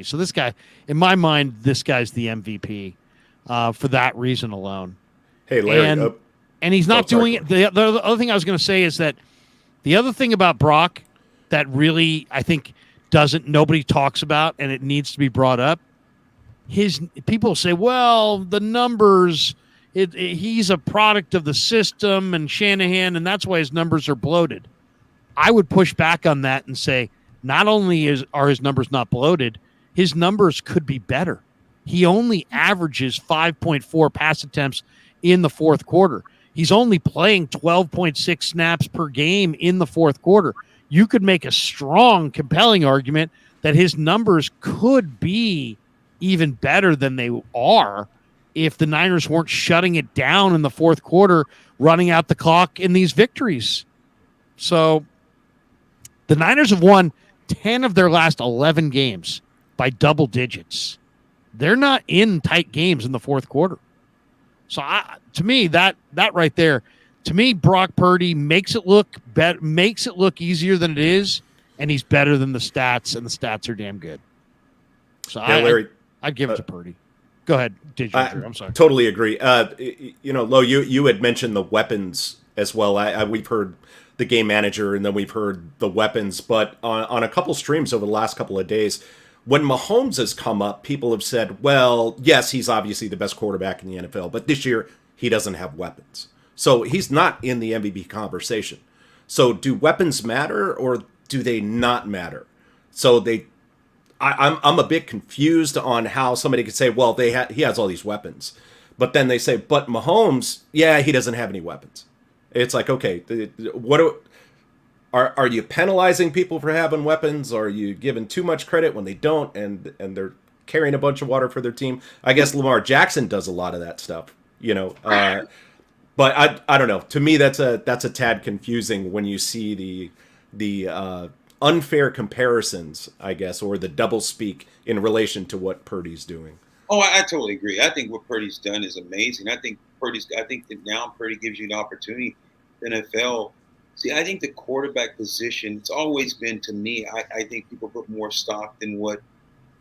So this guy, in my mind, this guy's the MVP for that reason alone. Hey, Larry. And he's not doing it. The other thing I was going to say is that the other thing about Brock that really, I think, nobody talks about, and it needs to be brought up, people say, well, the numbers, he's a product of the system and Shanahan, and that's why his numbers are bloated. I would push back on that and say, not only are his numbers not bloated, his numbers could be better. He only averages 5.4 pass attempts in the fourth quarter. He's only playing 12.6 snaps per game in the fourth quarter. You could make a strong, compelling argument that his numbers could be even better than they are if the Niners weren't shutting it down in the fourth quarter, running out the clock in these victories. So the Niners have won 10 of their last 11 games by double digits. They're not in tight games in the fourth quarter. So to me, that right there, to me, Brock Purdy makes it look easier than it is, and he's better than the stats, and the stats are damn good. So yeah, Larry, I'd give it to Purdy. Go ahead, Digital. I'm sorry. Totally agree. Lo, you had mentioned the weapons as well. We've heard the game manager, and then we've heard the weapons. But on a couple streams over the last couple of days, when Mahomes has come up, people have said, well, yes, he's obviously the best quarterback in the NFL, but this year he doesn't have weapons. So he's not in the MVP conversation. So do weapons matter or do they not matter? So I'm a bit confused on how somebody could say, well, he has all these weapons. But then they say, but Mahomes, yeah, he doesn't have any weapons. It's like, okay, are you penalizing people for having weapons? Are you giving too much credit when they don't and they're carrying a bunch of water for their team? I guess Lamar Jackson does a lot of that stuff, but I don't know. To me, that's a tad confusing when you see the unfair comparisons, I guess, or the double speak in relation to what Purdy's doing. Oh, I totally agree. I think what Purdy's done is amazing. I think that now Purdy gives you an opportunity in the NFL. See, I think the quarterback position, it's always been, to me, I think people put more stock than what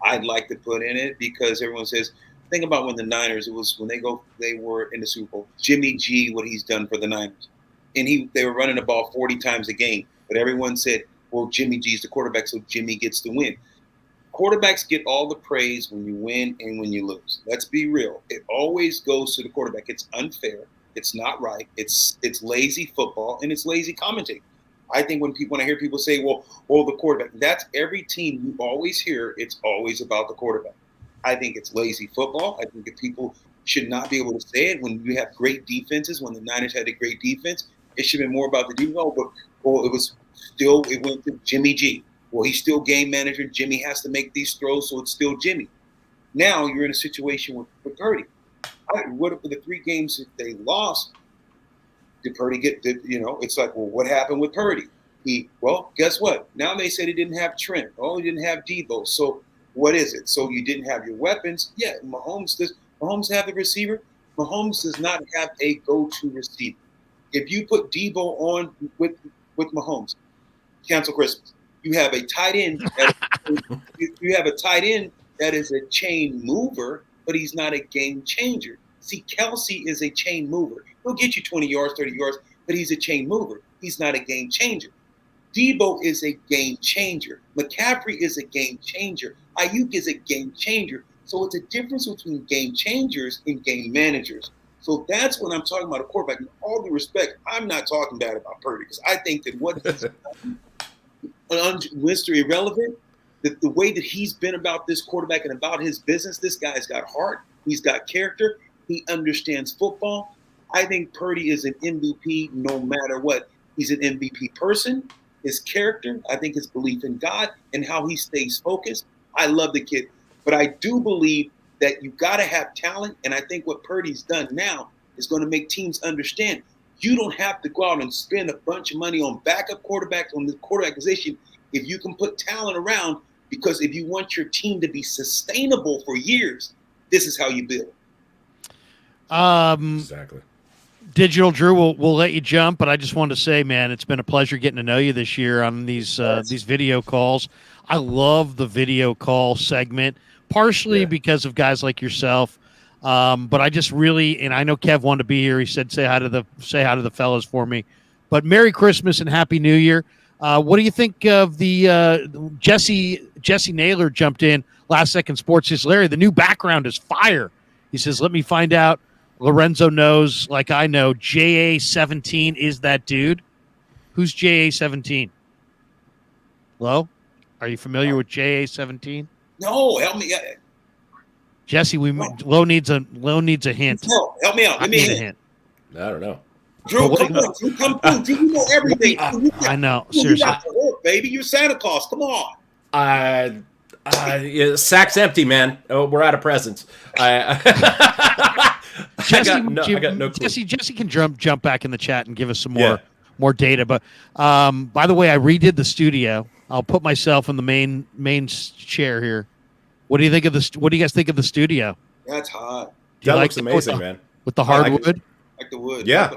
I'd like to put in it, because everyone says, think about when the Niners, it was when they were in the Super Bowl, Jimmy G, what he's done for the Niners. And they were running the ball 40 times a game. But everyone said, well, Jimmy G's the quarterback, so Jimmy gets the win. Quarterbacks get all the praise when you win and when you lose. Let's be real. It always goes to the quarterback. It's unfair. It's not right. It's lazy football, and it's lazy commentating. I think when I hear people say, well, the quarterback, that's every team you always hear, it's always about the quarterback. I think it's lazy football. I think that people should not be able to say it when you have great defenses. When the Niners had a great defense, it should have been more about the defense. It went to Jimmy G. Well, he's still game manager. Jimmy has to make these throws, so it's still Jimmy. Now you're in a situation with Purdy. What if the 3 games that they lost, Did Purdy get? It's like, well, what happened with Purdy? Guess what? Now they said he didn't have Trent. Oh, he didn't have Debo. So what is it? So you didn't have your weapons? Yeah, Mahomes have the receiver? Mahomes does not have a go-to receiver. If you put Debo on with Mahomes, cancel Christmas. You have a tight end. You have a tight end that is a chain mover, but he's not a game changer. See, Kelsey is a chain mover. He'll get you 20 yards, 30 yards, but he's a chain mover. He's not a game changer. Debo is a game changer. McCaffrey is a game changer. Ayuk is a game changer. So it's a difference between game changers and game managers. So that's what I'm talking about a quarterback. In all due respect, I'm not talking bad about Purdy because I think that what he's Mr. Irrelevant, the way that he's been about this quarterback and about his business, this guy's got heart. He's got character. He understands football. I think Purdy is an MVP no matter what. He's an MVP person. His character, I think his belief in God and how he stays focused. I love the kid. But I do believe that you got to have talent. And I think what Purdy's done now is going to make teams understand you don't have to go out and spend a bunch of money on backup quarterbacks on the quarterback position if you can put talent around, because if you want your team to be sustainable for years, this is how you build. Exactly. Digital Drew, we'll let you jump, but I just wanted to say, man, it's been a pleasure getting to know you this year on these video calls. I love the video call segment, partially because of guys like yourself, but I just really, and I know Kev wanted to be here. He said, "Say hi to the fellas for me." But Merry Christmas and Happy New Year. What do you think of the Jesse Naylor jumped in last second sports? Says, Larry, the new background is fire. He says, let me find out. Lorenzo knows, like I know, JA17 is that dude. Who's JA17? Hello? Are you familiar with JA17? No, help me. Jesse, Low needs a hint. No, help me out. Give me a hint. I don't know. Drew, come through. Drew, you know everything. I know. Drew, seriously. you got the hook, baby. You're Santa Claus. Come on. Sack's empty, man. Oh, we're out of presents. Jesse, I got no clue. Jesse can jump back in the chat and give us some more data. But by the way, I redid the studio. I'll put myself in the main chair here. What do you think of this? What do you guys think of the studio? That's hot. That looks amazing, man. With the hardwood. Like the wood. Yeah.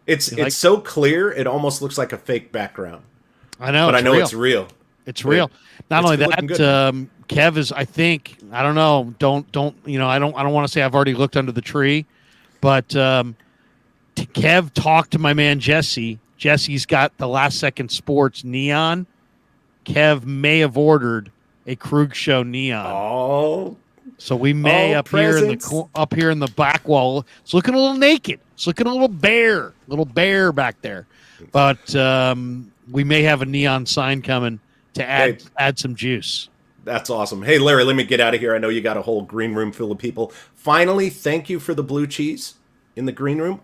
It's so clear. It almost looks like a fake background. I know, but I know it's real. It's real. Not only that, Kev is. I think I don't know. Don't I don't want to say I've already looked under the tree, but Kev talked to my man Jesse. Jesse's got the Last Second Sports neon. Kev may have ordered a Krug Show neon. Oh, so we may up here in the back wall. It's looking a little naked. It's looking a little bare back there. But we may have a neon sign coming to add some juice. That's awesome. Hey, Larry, let me get out of here. I know you got a whole green room full of people. Finally, thank you for the blue cheese in the green room.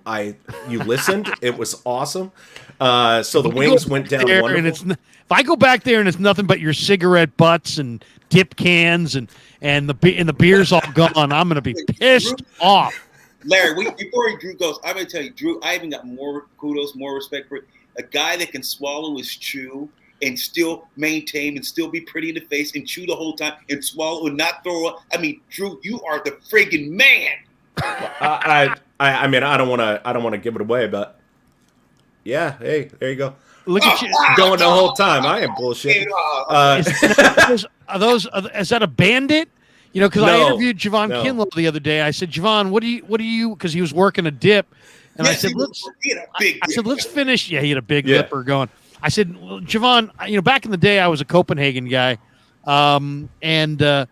You listened. It was awesome. So the wings went down wonderful. If I go back there and it's nothing but your cigarette butts and dip cans and the beer's all gone, I'm going to be pissed off. Larry, before Drew goes, I'm going to tell you, Drew, I even got more kudos, more respect for a guy that can swallow his chew and still maintain and still be pretty in the face and chew the whole time and swallow and not throw up. I mean, Drew, you are the friggin' man. I mean, I don't want to give it away, but yeah, hey, there you go. Look at you going the whole time. I am bullshit. Is that a bandit? Because I interviewed Javon Kinlaw the other day. I said, Javon, what do you? Because he was working a dip, and I said, let's finish. Yeah, he had a big lipper going. I said, Javon, back in the day, I was a Copenhagen guy, and then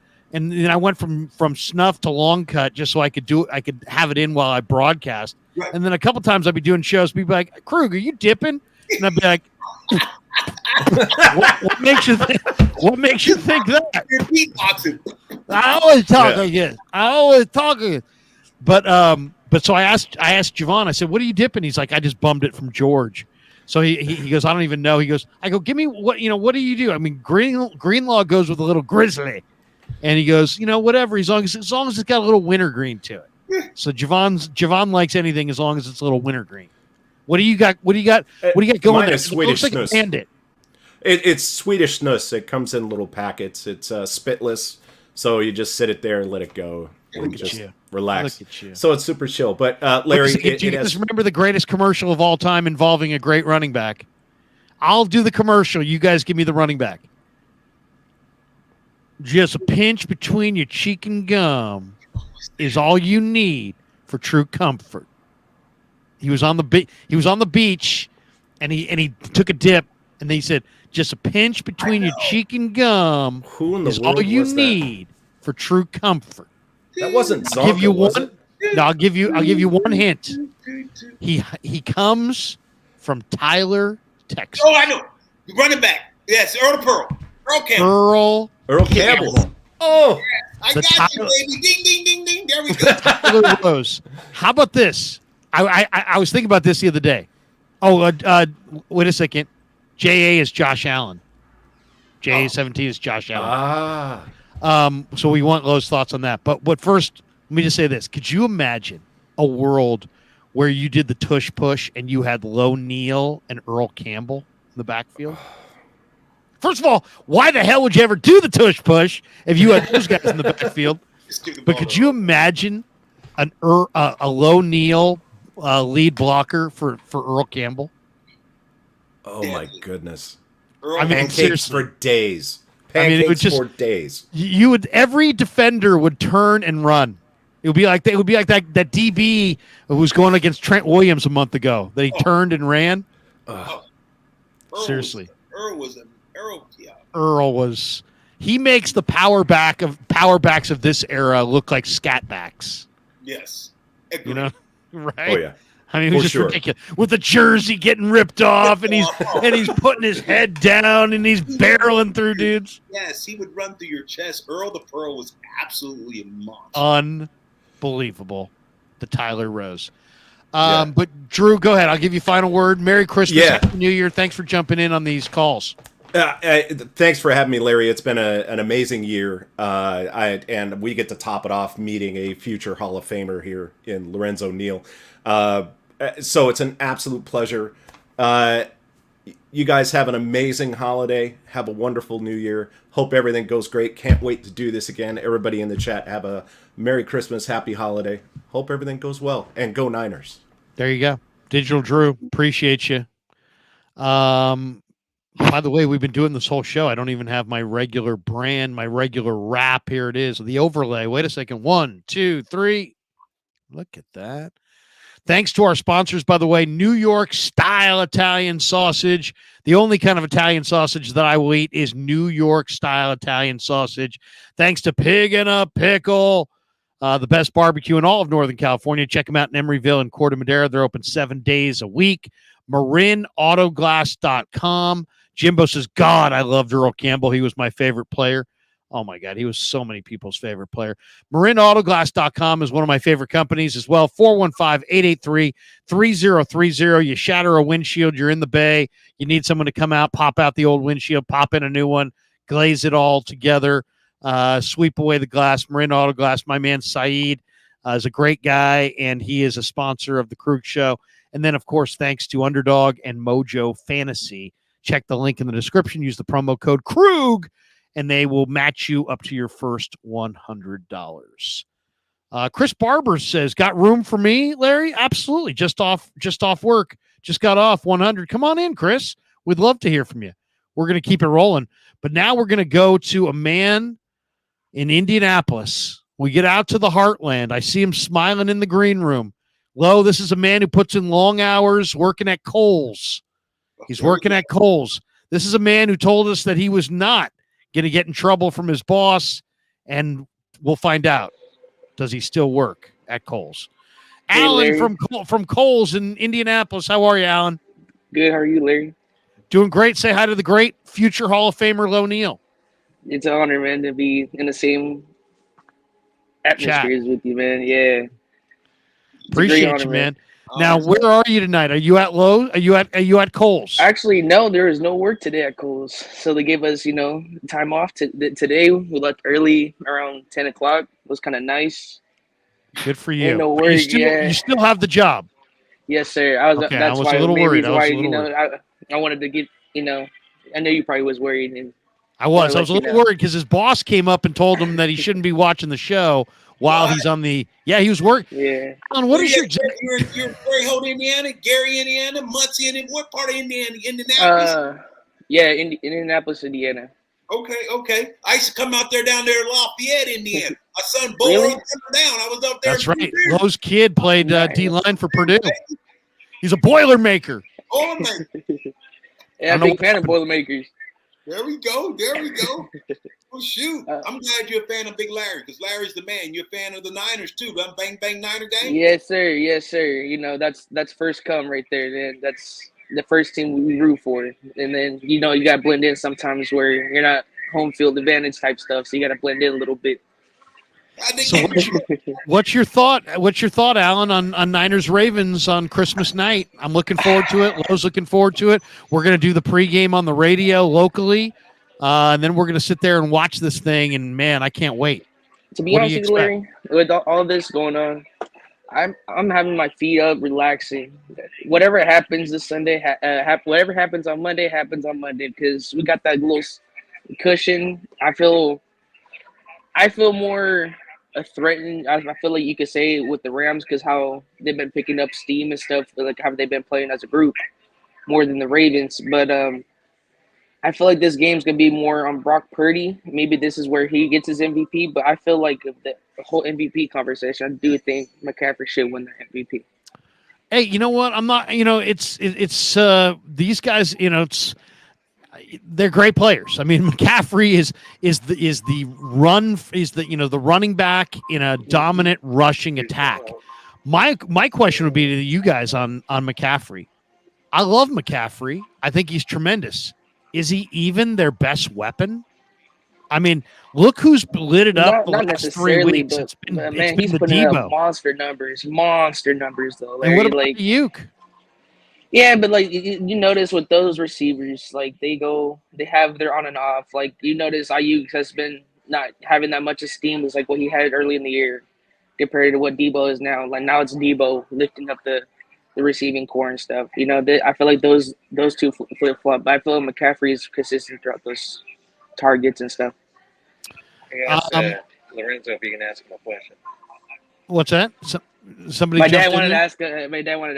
I went from snuff to long cut just so I could have it in while I broadcast. Right. And then a couple times I'd be doing shows, people be like, Krug, are you dipping? And I'd be like, what makes you think that? You're beatboxing. I always talk again. But so I asked Javon, I said, what are you dipping? He's like, I just bummed it from George. So he goes, I don't even know. He goes, I go, give me what do you do? I mean, Greenlaw goes with a little grizzly. And he goes, whatever, as long as it's got a little wintergreen to it. So Javon likes anything as long as it's a little wintergreen. What do you got? What do you got? What do you got going Mine there? is It looks like a Swedish-ness. bandit. It's Swedish nuss. It comes in little packets. It's spitless, so you just sit it there and let it go. And Look at just you. relax. Look at you. So it's super chill. But Larry, Do you it guys has. remember the greatest commercial of all time involving a great running back? I'll do the commercial. You guys give me the running back. Just a pinch between your cheek and gum is all you need for true comfort. He was on the beach, and he took a dip, and he said, "Just a pinch between your cheek and gum Who in the is world all you was that? need for true comfort." That wasn't Zonka, I'll give you was one. it? No, I'll give you one hint. He comes from Tyler, Texas. Oh, I know. Running back. Yes, Earl the Pearl. Earl Campbell. Earl Campbell. Oh, I the got you, Tyler- baby. Ding, ding, ding, ding. There we go. Tyler Rose. How about this? I was thinking about this the other day. Oh, wait a second. JA is Josh Allen. JA 17 is Josh Allen. So we want Lowe's thoughts on that. But first, let me just say this. Could you imagine a world where you did the tush push and you had Low Neal and Earl Campbell in the backfield? First of all, why the hell would you ever do the tush push if you had those guys in the backfield? But could you imagine a Low Neal lead blocker for Earl Campbell? Oh my goodness. Earl, I mean, Pancakes seriously. for days. I mean, it would Pancakes just- for days. You would every defender would turn and run. It would be like that DB who was going against Trent Williams a month ago. That he turned and ran. Earl Seriously. Earl, Earl was. He makes the power backs of this era look like scat backs. yes. You know, right? Oh yeah. I mean, it was For just sure. ridiculous. With the jersey getting ripped off, and he's putting his head down, and he's barreling through dudes. Yes, he would run through your chest. Earl the Pearl was absolutely a monster. Unbelievable. The Tyler Rose. Yeah. But Drew, go ahead. I'll give you final word. Merry Christmas. Yeah. Happy New Year. Thanks for jumping in on these calls. Thanks for having me, Larry. It's been an amazing year, and we get to top it off meeting a future Hall of Famer here in Lorenzo Neal. So it's an absolute pleasure. You guys have an amazing holiday. Have a wonderful New Year. Hope everything goes great. Can't wait to do this again. Everybody in the chat, have a Merry Christmas, Happy Holiday. Hope everything goes well, and go Niners. There you go. Digital Drew, appreciate you. By the way, we've been doing this whole show. I don't even have my regular brand, my regular wrap. Here it is, the overlay. Wait a second. 1, 2, 3. Look at that. Thanks to our sponsors, by the way, New York style Italian sausage. The only kind of Italian sausage that I will eat is New York style Italian sausage. Thanks to Pig and a Pickle, the best barbecue in all of Northern California. Check them out in Emeryville and Corte Madera. They're open 7 days a week. MarinAutoglass.com. Jimbo says, God, I loved Earl Campbell. He was my favorite player. Oh, my God. He was so many people's favorite player. MarinAutoglass.com is one of my favorite companies as well. 415-883-3030. You shatter a windshield. You're in the bay. You need someone to come out, pop out the old windshield, pop in a new one, glaze it all together, sweep away the glass. Marin Autoglass, my man Saeed is a great guy, and he is a sponsor of the Krug Show. And then, of course, thanks to Underdog and Mojo Fantasy. Check the link in the description. Use the promo code Krug, and they will match you up to your first $100. Chris Barber says, got room for me, Larry? Absolutely. Just off work. Just got off 100. Come on in, Chris. We'd love to hear from you. We're going to keep it rolling. But now we're going to go to a man in Indianapolis. We get out to the heartland. I see him smiling in the green room. Lo, this is a man who puts in long hours working at Kohl's. He's working at Kohl's. This is a man who told us that he was not going to get in trouble from his boss, and we'll find out. Does he still work at Kohl's? Hey, Allan from Kohl's in Indianapolis. How are you, Allan? Good. How are you, Larry? Doing great. Say hi to the great future Hall of Famer Low Neal. It's an honor, man, to be in the same atmosphere as with you, man. Yeah. It's a great Appreciate honor, you, man. Now, where are you tonight? Are you at Lowe's? Are you at Kohl's? Actually, no, there is no work today at Kohl's. So they gave us, time off today. We left early around 10 o'clock. It was kind of nice. Good for you. Ain't no But work, you still have the job. Yes, sir. I was. Okay, I That's was why. a little Main worried. reason I why was a little worried. I wanted to get. I know you probably was worried, and I was wanna a let you little know. worried because his boss came up and told him that he shouldn't be watching the show while What? he's on the. Yeah, he was working. Yeah. Alan, what Where is you your? at? You're in Gary Holt, Indiana, Gary, Indiana, Muncie, Indiana. What part of Indiana? Indianapolis? Yeah, Indianapolis, Indiana. Okay. I used to come out there down there in Lafayette, Indiana. My son Bo Really? down. I was up there. That's for 2 right. years. Lowe's kid played Nice. D-line for Purdue. He's a Boilermaker. Oh man, Yeah, I'm a big fan of Boilermakers. there we go. Well, shoot. I'm glad you're a fan of Big Larry because Larry's the man. You're a fan of the Niners too. I'm bang Niner gang. Yes, sir. Yes, sir. You know, that's first come right there, man. That's the first team we root for. And then, you know, you got to blend in sometimes where you're not home field advantage type stuff. So you got to blend in a little bit. I think So what's your thought? What's your thought, Alan, on Niners Ravens on Christmas night? I'm looking forward to it. Lowe's looking forward to it. We're going to do the pregame on the radio locally, and then we're going to sit there and watch this thing. And man, I can't wait. To be What do honest you with you, Larry, with all this going on, I'm having my feet up, relaxing. Whatever happens this Sunday, whatever happens on Monday happens on Monday because we got that little cushion. I feel more threatened. I feel like you could say with the Rams because how they've been picking up steam and stuff, like how they've been playing as a group more than the Ravens. But I feel like this game's gonna be more on Brock Purdy. Maybe this is where he gets his MVP. But I feel like the whole MVP conversation, I do think McCaffrey should win the MVP. Hey, you know what? I'm not. You know, it's these guys. You know, they're great players. I mean, McCaffrey is the running back in a dominant rushing attack. My question would be to you guys on McCaffrey. I love McCaffrey. I think he's tremendous. Is he even their best weapon? I mean, look who's lit it up the Not last 3 necessarily, weeks. but It's been he's the putting Debo. up monster numbers though. Larry. And what about like, Ayuk? yeah, but like you notice with those receivers, like they have their on and off. Like you notice Ayuk has been not having that much esteem as like what he had early in the year compared to what Debo is now. Like now it's Debo lifting up the receiving core and stuff. You know, I feel like those two flip flop. But I feel like McCaffrey is consistent throughout those targets and stuff. Lorenzo, if you can ask him a question. What's that? Somebody. My dad wanted to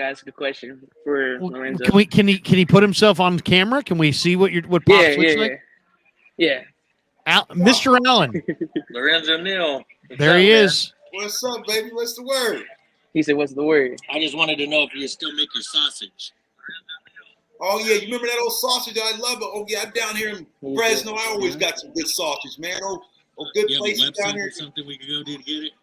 ask a question for Lorenzo. Can he put himself on camera? Can we see what Pops looks like? Yeah. Mr. Allan. Lorenzo Neal. There he is. What's up, baby? What's the word? He said, "What's the word?" I just wanted to know if you still make your sausage. Oh yeah, you remember that old sausage? I love it. Oh yeah, I'm down here in Fresno. I always got some good sausage, man. Oh good places down here. Something we could go do to get it.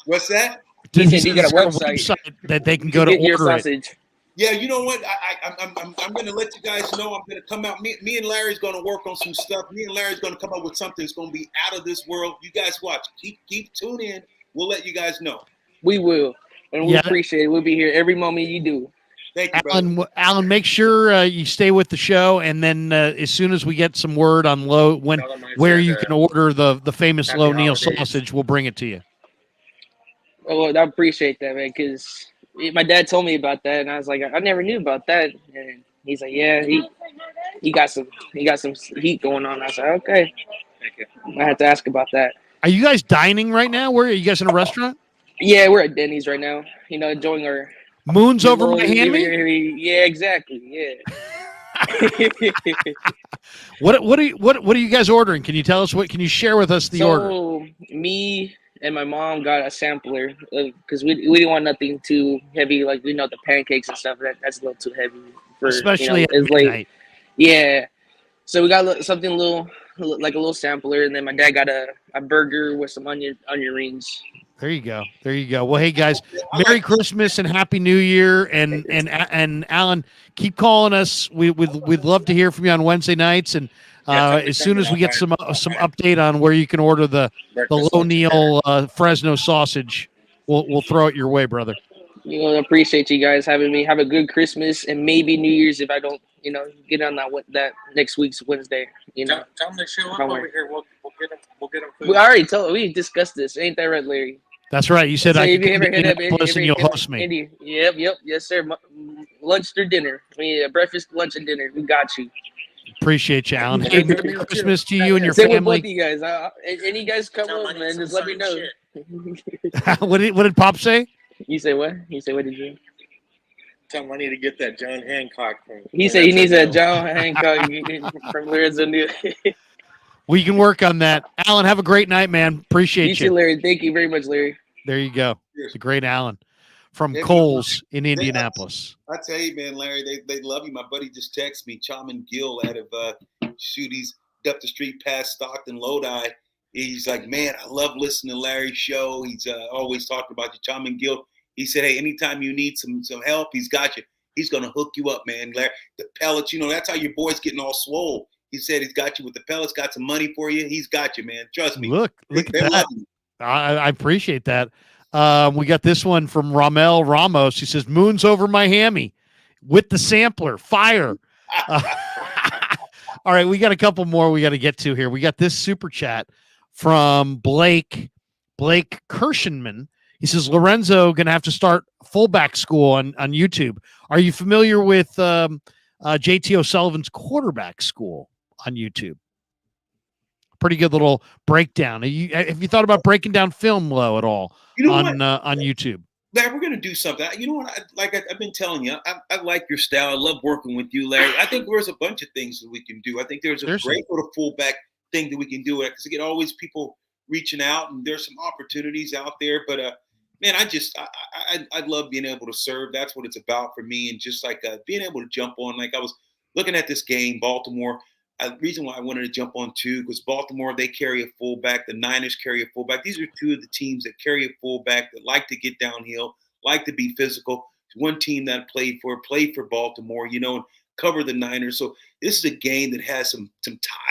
What's that? He said you got a website that they can go to get your order sausage. it. Yeah, you know what? I'm going to let you guys know. I'm going to come out. Me and Larry's going to work on some stuff. Me and Larry's going to come up with something that's going to be out of this world. You guys watch. Keep tune in. We'll let you guys know. We will, and we appreciate it. We'll be here every moment you do. Thank you, Allan, make sure you stay with the show, and then as soon as we get some word on where you can order the famous Lowe Neal sausage, we'll bring it to you. Oh, I appreciate that, man, because my dad told me about that, and I was like, I never knew about that. And he's like, yeah, he got some heat going on. I was like, okay. Thank you. I had to ask about that. Are you guys dining right now? Where are you guys in a restaurant? Yeah, we're at Denny's right now. You know, enjoying our Moon's over my hand. Yeah, exactly. Yeah. What are you guys ordering? Can you tell us what? Can you share with us the order? Me and my mom got a sampler because we didn't want nothing too heavy. Like we know the pancakes and stuff that's a little too heavy for especially at midnight. Yeah, so we got something a little sampler, and then my dad got a burger with some onion rings. There you go. Well, hey guys, Merry Christmas and Happy New Year, and Allan, keep calling us. We'd love to hear from you on Wednesday nights, and as soon as we get some update on where you can order the Lowe Neal Fresno sausage, we'll throw it your way, brother. You know, appreciate you guys having me. Have a good Christmas and maybe New Year's if I don't, get on that next week's Wednesday. Tell them to show up over here. We'll get them food. We already we discussed this. Ain't that right, Larry? That's right. You said so I if you can ever hit up and you'll host me. Yep, yes sir. lunch through dinner. I mean, breakfast, lunch, and dinner. We got you. Appreciate you, Allan. Yeah, Hey, good Merry meal, too. Christmas to you and your Same with both of family. you guys. Any guys come Tell up, him I need man, some just let me sun know. shit. what did Pop say? You say what? You say what did you? Tell him I need to get that John Hancock from. He said he needs a John Hancock from Lorenzo Neal. We can work on that. Allan, have a great night, man. Appreciate You too, Larry. Thank you very much, Larry. There you go. It's a great Allan from Yeah, Coles in Indianapolis. I tell you, man, Larry, they love you. My buddy just texted me, Chaman Gill, out of he's up the street past Stockton, Lodi. He's like, man, I love listening to Larry's show. He's always talking about you, Chaman Gill. He said, hey, anytime you need some help, he's got you. He's gonna hook you up, man. Larry, the pellets, that's how your boy's getting all swole. He said he's got you with the pellets, got some money for you. He's got you, man. Trust me. Look at that. You. I appreciate that. We got this one from Ramel Ramos. He says, moon's over Miami with the sampler. Fire. All right, we got a couple more we got to get to here. We got this super chat from Blake Kirshenman. He says, Lorenzo going to have to start fullback school on YouTube. Are you familiar with JT O'Sullivan's quarterback school on YouTube? Pretty good little breakdown. Have you thought about breaking down film low at all on YouTube? Larry, we're going to do something. You know what? I've been telling you, I like your style. I love working with you, Larry. I think there's a bunch of things that we can do. I think there's a great little fullback thing that we can do because again, always people reaching out and there's some opportunities out there. But man, I love being able to serve. That's what it's about for me. And just like being able to jump on. Like I was looking at this game, Baltimore. The reason why I wanted to jump on too, because Baltimore, they carry a fullback. The Niners carry a fullback. These are two of the teams that carry a fullback that like to get downhill, like to be physical. One team that played for Baltimore, and cover the Niners. So this is a game that has some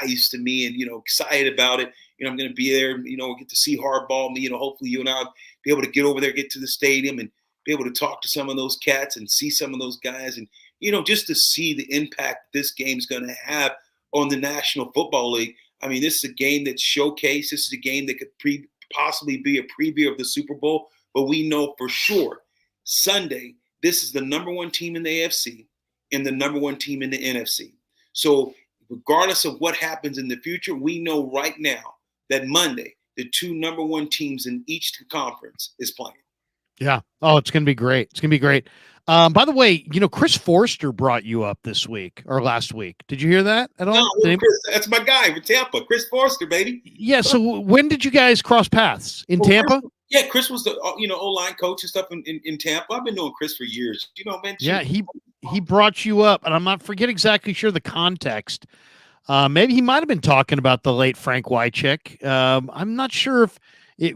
ties to me and, excited about it. I'm going to be there, get to see hardball me, hopefully you and I'll be able to get over there, get to the stadium and be able to talk to some of those cats and see some of those guys. And, just to see the impact this game's going to have on the National Football League. I mean, this is a game that's showcased. This is a game that could possibly be a preview of the Super Bowl. But we know for sure Sunday, this is the number one team in the AFC and the number one team in the NFC. So regardless of what happens in the future, we know right now that Monday, the two number one teams in each conference is playing. Yeah. Oh, it's going to be great. It's going to be great. By the way, Chris Forster brought you up this week or last week. Did you hear that at all? No, Chris, that's my guy from Tampa, Chris Forster, baby. Yeah. So when did you guys cross paths in Tampa? Chris was the O-line coach and stuff in Tampa. I've been knowing Chris for years. Man. Yeah, he brought you up, and I'm not exactly sure the context. Maybe he might have been talking about the late Frank Wycheck. I'm not sure if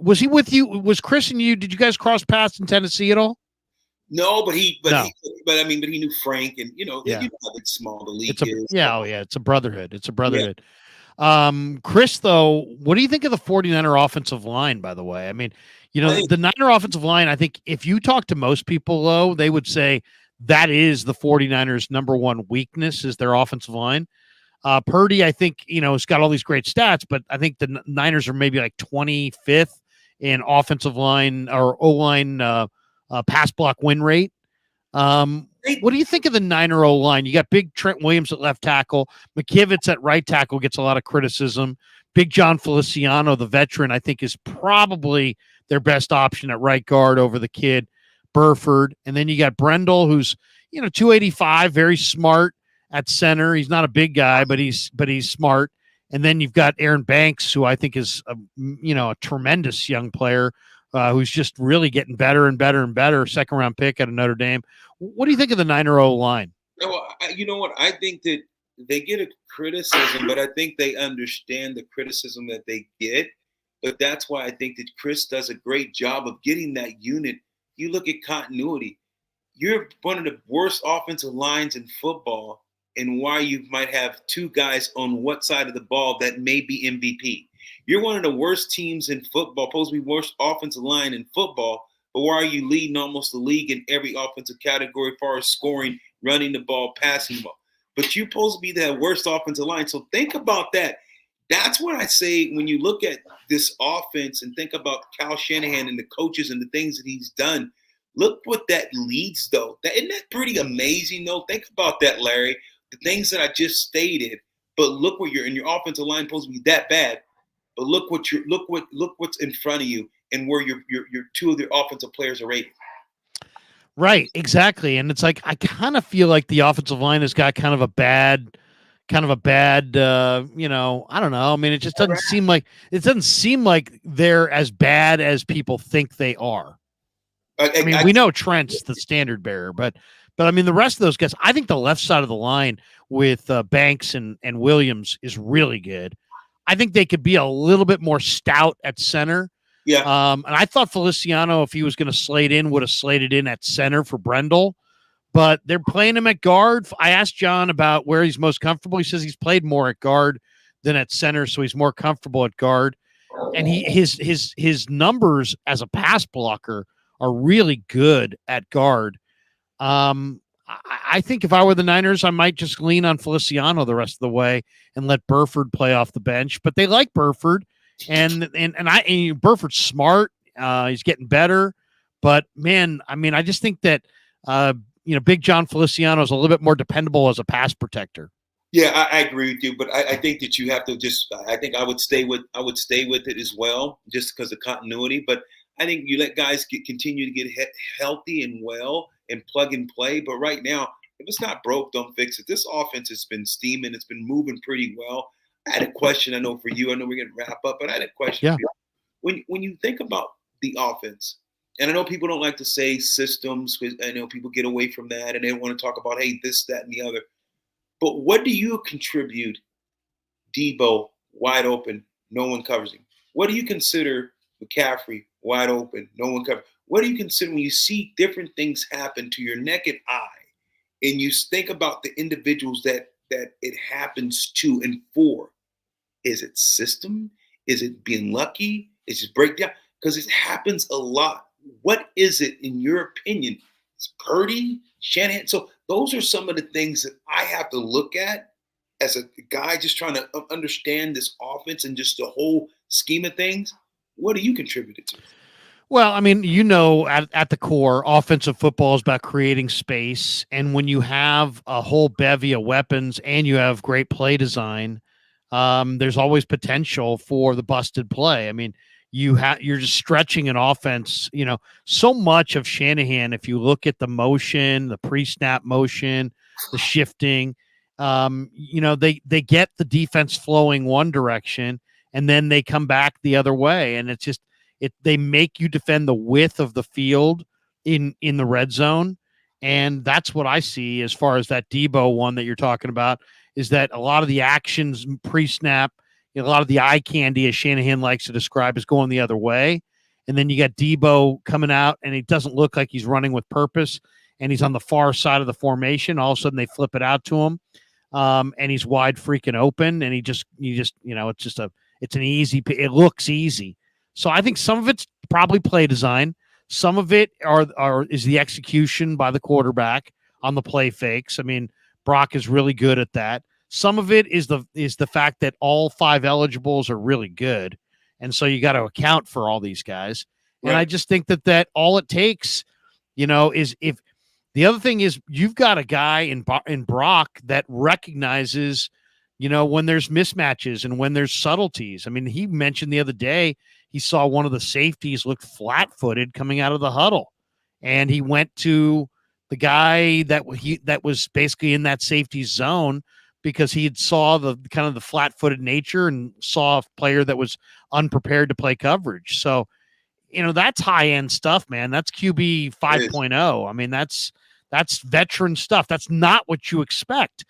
was he with you. Was Chris and you? Did you guys cross paths in Tennessee at all? No, but he knew Frank, and you know how small the league is. Yeah, it's a brotherhood. It's a brotherhood. Yeah. Chris, though, what do you think of the 49er offensive line, by the way? I mean, the Niner offensive line, I think if you talk to most people, though, they would say that is the 49ers' number one weakness is their offensive line. Purdy, I think, has got all these great stats, but I think the Niners are maybe like 25th in offensive line or O-line pass block win rate. What do you think of the Niner O-line? You got big Trent Williams at left tackle. McKivitz at right tackle gets a lot of criticism. Big John Feliciano, the veteran, I think is probably their best option at right guard over the kid Burford. And then you got Brendel, who's 285, very smart at center. He's not a big guy, but he's smart. And then you've got Aaron Banks, who I think is a tremendous young player who's just really getting better and better and better. Second round pick out of Notre Dame. What do you think of the Niner O line? Well, you know what? I think that they get a criticism, but I think they understand the criticism that they get. But that's why I think that Chris does a great job of getting that unit. You look at continuity. You're one of the worst offensive lines in football, and why you might have two guys on what side of the ball that may be MVP. You're one of the worst teams in football, supposed to be worst offensive line in football, but why are you leading almost the league in every offensive category as far as scoring, running the ball, passing the ball? But you're supposed to be that worst offensive line. So think about that. That's what I say when you look at this offense and think about Kyle Shanahan and the coaches and the things that he's done. Look what that leads, though. Isn't that pretty amazing, though? Think about that, Larry. The things that I just stated. But look where your offensive line supposed to be that bad. But look what's in front of you and where your two of the offensive players are rated. Right, exactly. And it's like I kind of feel like the offensive line has got kind of a bad I don't know. I mean, it just doesn't seem like they're as bad as people think they are. I mean, we know Trent's the standard bearer, but I mean, the rest of those guys, I think the left side of the line with Banks and Williams is really good. I think they could be a little bit more stout at center. Yeah. And I thought Feliciano, if he was going to slate in, would have slated in at center for Brendel, but they're playing him at guard. I asked John about where he's most comfortable. He says he's played more at guard than at center, so he's more comfortable at guard. And his numbers as a pass blocker are really good at guard. I think if I were the Niners, I might just lean on Feliciano the rest of the way and let Burford play off the bench. But they like Burford, and Burford's smart. He's getting better. But man, I mean, I just think that Big John Feliciano is a little bit more dependable as a pass protector. Yeah, I agree with you, but I think that you have to I think I would stay with it as well, just because of continuity. But I think you let guys continue to get healthy and well and plug and play. But right now, if it's not broke, don't fix it. This offense has been steaming. It's been moving pretty well. I had a question, I know, for you. I know we're going to wrap up, but I had a question for you. When you think about the offense, and I know people don't like to say systems, because I know people get away from that and they want to talk about, hey, this, that, and the other. But what do you contribute Debo wide open, no one covers him? What do you consider McCaffrey wide open, no one covers? What do you consider when you see different things happen to your naked eye and you think about the individuals that it happens to and for? Is it system? Is it being lucky? Is it breakdown? Because it happens a lot. What is it, in your opinion? It's Purdy, Shanahan. So those are some of the things that I have to look at as a guy just trying to understand this offense and just the whole scheme of things. What do you contribute to? Well, I mean, at the core, offensive football is about creating space. And when you have a whole bevy of weapons and you have great play design, there's always potential for the busted play. I mean, you're just stretching an offense, so much of Shanahan. If you look at the motion, the pre-snap motion, the shifting, they get the defense flowing one direction and then they come back the other way. And it's just, they make you defend the width of the field in the red zone. And that's what I see as far as that Debo one that you're talking about, is that a lot of the actions pre-snap, a lot of the eye candy, as Shanahan likes to describe, is going the other way. And then you got Debo coming out, and he doesn't look like he's running with purpose, and he's on the far side of the formation. All of a sudden, they flip it out to him, and he's wide freaking open, and it's an easy. It looks easy. So I think some of it's probably play design. Some of it is the execution by the quarterback on the play fakes. I mean, Brock is really good at that. Some of it is the fact that all 5 eligibles are really good. And so you got to account for all these guys. Right. And I just think that all it takes, is if the other thing is you've got a guy in Brock that recognizes, when there's mismatches and when there's subtleties. I mean, he mentioned the other day, he saw one of the safeties look flat-footed coming out of the huddle. And he went to the guy that was basically in that safety zone, because he had saw the kind of the flat-footed nature and saw a player that was unprepared to play coverage. So, that's high-end stuff, man. That's QB 5.0. I mean, that's veteran stuff. That's not what you expect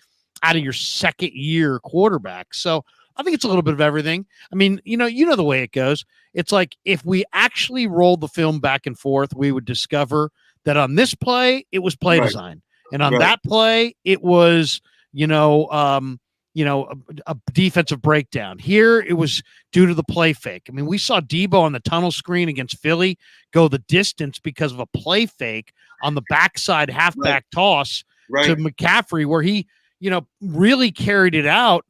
out of your second-year quarterback. So I think it's a little bit of everything. I mean, the way it goes. It's like if we actually rolled the film back and forth, we would discover that on this play, it was play design. And on that play, it was a defensive breakdown. Here, it was due to the play fake. I mean, we saw Debo on the tunnel screen against Philly go the distance because of a play fake on the backside halfback toss to McCaffrey, where he, really carried it out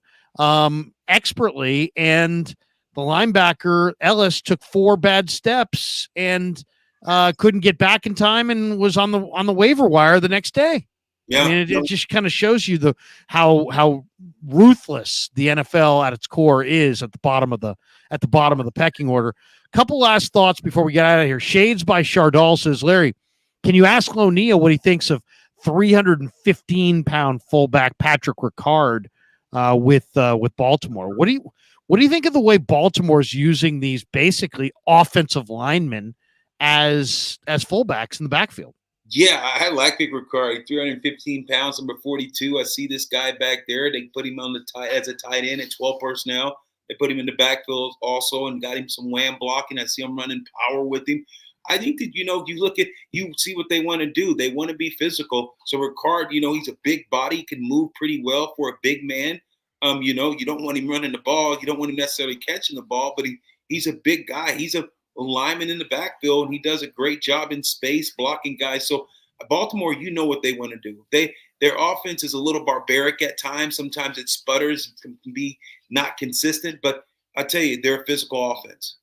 expertly. And the linebacker, Ellis, took 4 bad steps and couldn't get back in time and was on the waiver wire the next day. Yeah, I mean, it just kind of shows you how ruthless the NFL at its core is at the bottom of the pecking order. Couple last thoughts before we get out of here. Shades by Chardal says, Larry, can you ask Neal what he thinks of 315-pound fullback Patrick Ricard with Baltimore? What do you think of the way Baltimore's using these basically offensive linemen as fullbacks in the backfield? Yeah, I like Big Ricard. 315 pounds, number 42. I see this guy back there. They put him on as a tight end at 12 personnel. They put him in the backfield also and got him some wham blocking. I see him running power with him. I think that, you see what they want to do. They want to be physical. So Ricard, he's a big body, can move pretty well for a big man. You don't want him running the ball. You don't want him necessarily catching the ball, but he's a big guy. He's a lineman in the backfield, and he does a great job in space blocking guys. So Baltimore, what they want to do. Their offense is a little barbaric at times. Sometimes it sputters, it can be not consistent, but I tell you, they're a physical offense,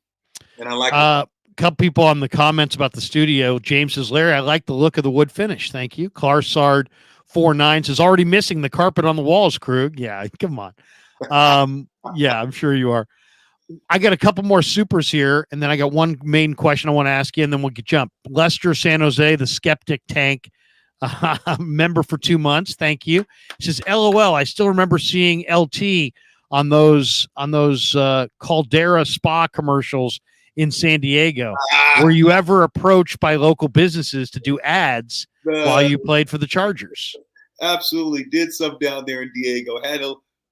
and I like it. A couple people on the comments about the studio. James says, Larry, I like the look of the wood finish. Thank you. Clarsard 49 says, already missing the carpet on the walls, Krug. Yeah, come on. Yeah, I'm sure you are. I got a couple more supers here, and then I got one main question I want to ask you, and then we'll jump. Lester San Jose, the Skeptic Tank, member for 2 months. Thank you. He says, LOL, I still remember seeing LT on those Caldera Spa commercials in San Diego. Were you ever approached by local businesses to do ads while you played for the Chargers? Absolutely. Did some down there in Diego. Had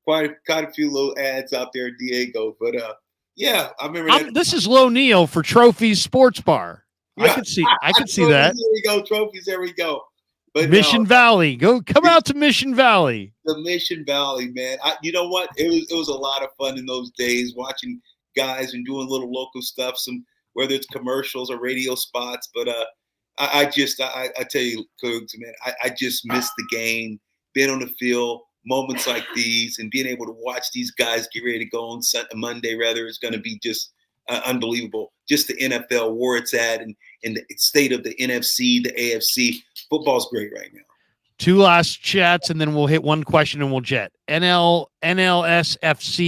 quite a few little ads out there in Diego, but yeah, I remember that. This is Neal for Trophies Sports Bar. Yeah. I could see that. There we go, Trophies. There we go. But Mission Valley, come out to Mission Valley. The Mission Valley, man. You know what? It was a lot of fun in those days watching guys and doing little local stuff, whether it's commercials or radio spots. But I tell you, Cougs, man, I just miss the game, being on the field. Moments like these and being able to watch these guys get ready to go on Monday, rather, is going to be just unbelievable. Just the NFL, where it's at, and the state of the NFC, the AFC. Football's great right now. Two last chats, and then we'll hit one question and we'll jet. NLSFC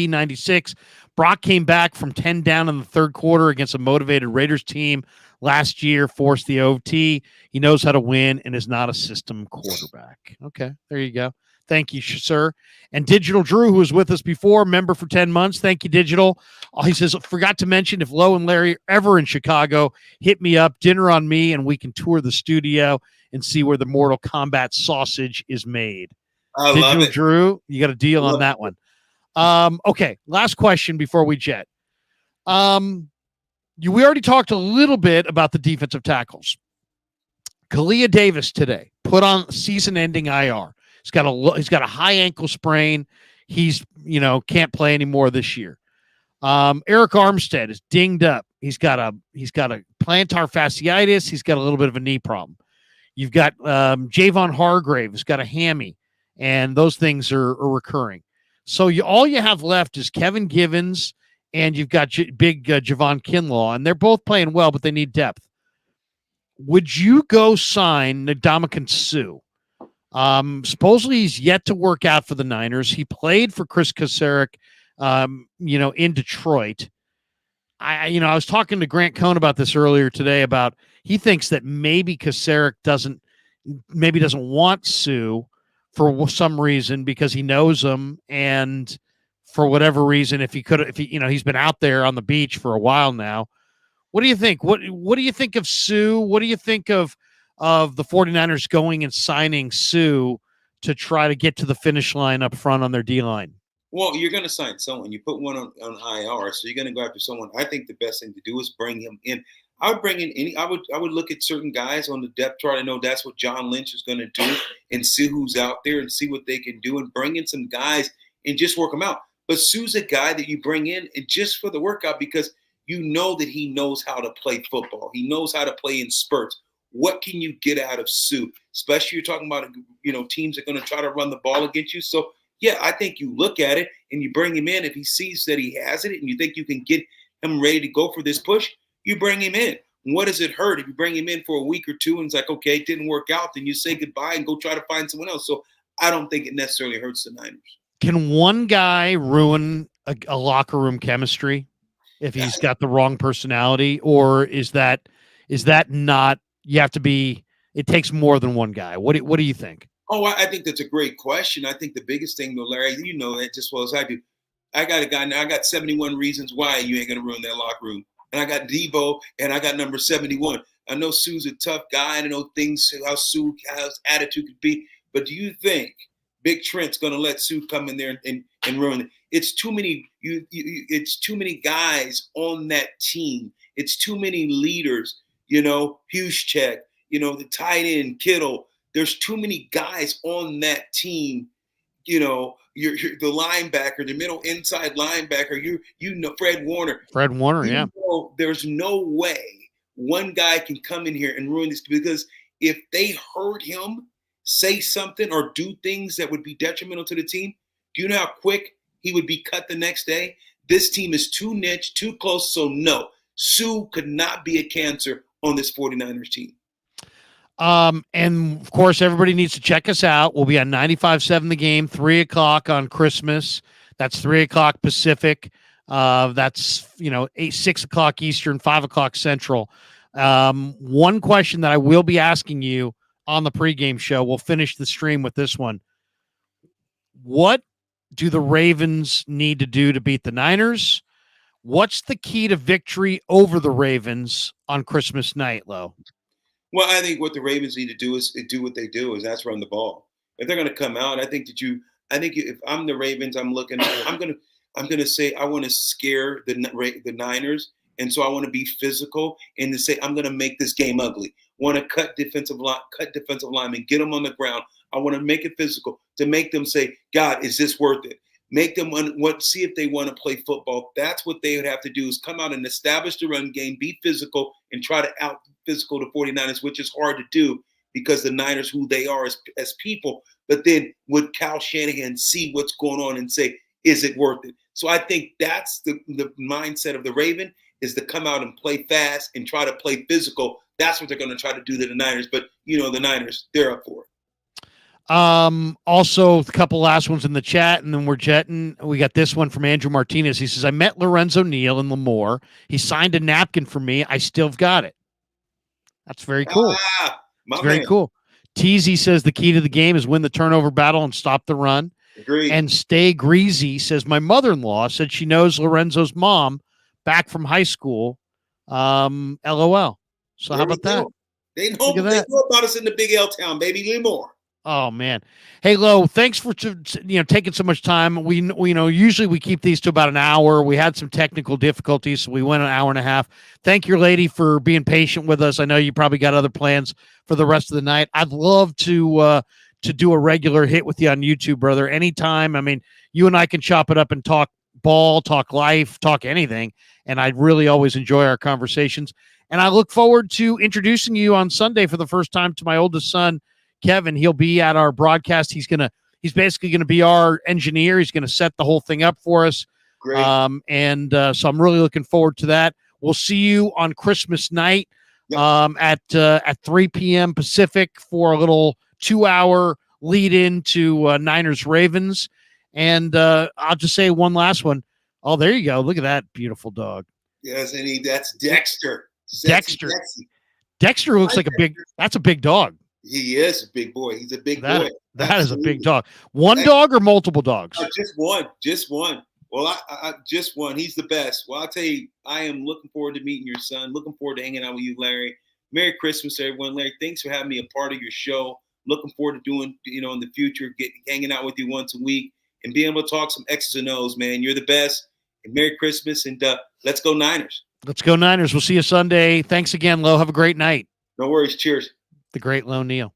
96. Brock came back from 10 down in the third quarter against a motivated Raiders team last year, forced the OT. He knows how to win and is not a system quarterback. Okay, there you go. Thank you, sir. And Digital Drew, who was with us before, member for 10 months. Thank you, Digital. He says, forgot to mention, if Lowe and Larry are ever in Chicago, hit me up, dinner on me, and we can tour the studio and see where the Mortal Kombat sausage is made. I love it. Drew, you got a deal on that one. Okay, last question before we jet. We already talked a little bit about the defensive tackles. Kalia Davis today put on season-ending IR. He's got a high ankle sprain. He's can't play anymore this year. Eric Armstead is dinged up. He's got a plantar fasciitis. He's got a little bit of a knee problem. You've got Javon Hargrave has got a hammy, and those things are recurring. So all you have left is Kevin Givens, and you've got big Javon Kinlaw, and they're both playing well, but they need depth. Would you go sign Ndamukong Suh? Supposedly he's yet to work out for the Niners. He played for Chris Kasarik, in Detroit. I was talking to Grant Cohn about this earlier today about he thinks that maybe Kasarik doesn't want Suh for some reason because he knows him, and for whatever reason, if he's been out there on the beach for a while now. What do you think? What do you think of Suh? What do you think of the 49ers going and signing Suh to try to get to the finish line up front on their D-line? Well, you're going to sign someone. You put one on IR, so you're going to go after someone. I think the best thing to do is bring him in. I would bring in I would look at certain guys on the depth chart. I know that's what John Lynch is going to do, and see who's out there and see what they can do and bring in some guys and just work them out. But Suh's a guy that you bring in and just for the workout because you know that he knows how to play football. He knows how to play in spurts. What can you get out of Suh? Especially you're talking about, teams that are going to try to run the ball against you. So, yeah, I think you look at it and you bring him in. If he sees that he has it and you think you can get him ready to go for this push, you bring him in. what does it hurt if you bring him in for a week or two and it's like, okay, it didn't work out, then you say goodbye and go try to find someone else. So I don't think it necessarily hurts the Niners. Can one guy ruin a locker room chemistry if he's got the wrong personality, or is that not? You have to be. It takes more than one guy. What do you think? Oh, I think that's a great question. I think the biggest thing, though, Larry, you know that just as well as I do. I got a guy now. I got 71 reasons why you ain't gonna ruin that locker room, and I got Devo, and I got number 71. I know Sue's a tough guy. I know things how Sue has attitude could be, but do you think Big Trent's gonna let Sue come in there and ruin it? It's too many. It's too many guys on that team. It's too many leaders. You know, Huschek. You know, the tight end Kittle. There's too many guys on that team. You know, you're the linebacker, the middle inside linebacker. You know Fred Warner. Yeah. There's no way one guy can come in here and ruin this, because if they heard him say something or do things that would be detrimental to the team, do you know how quick he would be cut the next day? This team is too niche, too close. So no, Sue could not be a cancer on this 49ers team. And of course, everybody needs to check us out. We'll be on 95.7 The Game, 3:00 on Christmas. That's 3:00 Pacific. That's 6:00 Eastern, 5:00 Central. One question that I will be asking you on the pregame show. We'll finish the stream with this one. What do the Ravens need to do to beat the Niners? What's the key to victory over the Ravens on Christmas night, Lo? Well, I think what the Ravens need to do is do what they do, is that's run the ball. If they're going to come out, I think if I'm the Ravens, I'm going to say I want to scare the Niners, and so I want to be physical and to say I'm going to make this game ugly. Want to cut defensive linemen, get them on the ground. I want to make it physical to make them say, God, is this worth it? Make them see if they want to play football. That's what they would have to do, is come out and establish the run game, be physical, and try to out physical the 49ers, which is hard to do because the Niners, who they are as people. But then would Kyle Shanahan see what's going on and say, is it worth it? So I think that's the mindset of the Raven, is to come out and play fast and try to play physical. That's what they're going to try to do to the Niners. But, the Niners, they're up for it. Also, a couple last ones in the chat, and then we're jetting. We got this one from Andrew Martinez. He says, I met Lorenzo Neal in Lemoore. He signed a napkin for me. I still got it. That's very cool. It's very cool. Teasy says the key to the game is win the turnover battle and stop the run. Agreed. And Stay Greasy says, my mother-in-law said she knows Lorenzo's mom back from high school. LOL. So There how about that? They know about us in the big L town, baby. Lemoore. Oh man. Hey Lo, thanks for taking so much time. We usually we keep these to about an hour. We had some technical difficulties, so we went an hour and a half. Thank your lady for being patient with us. I know you probably got other plans for the rest of the night. I'd love to do a regular hit with you on YouTube, brother. Anytime. I mean, you and I can chop it up and talk ball, talk life, talk anything. And I really always enjoy our conversations. And I look forward to introducing you on Sunday for the first time to my oldest son, Kevin. He'll be at our broadcast. He's basically going to be our engineer. He's going to set the whole thing up for us. Great. So I'm really looking forward to that. We'll see you on Christmas night at 3 p.m. Pacific for a little 2-hour lead in to Niners Ravens. And I'll just say one last one. Oh, there you go. Look at that beautiful dog. Yes, and that's Dexter. Dexter looks like that's a big dog. He is a big boy. He's a big boy. That is a big dog. One dog or multiple dogs? Just one. Well, I just one. He's the best. Well, I'll tell you, I am looking forward to meeting your son. Looking forward to hanging out with you, Larry. Merry Christmas, everyone. Larry, thanks for having me a part of your show. Looking forward to doing, in the future, hanging out with you once a week and being able to talk some X's and O's, man. You're the best. And Merry Christmas, and let's go Niners. Let's go Niners. We'll see you Sunday. Thanks again, Lo. Have a great night. No worries. Cheers. The great Lo Neal.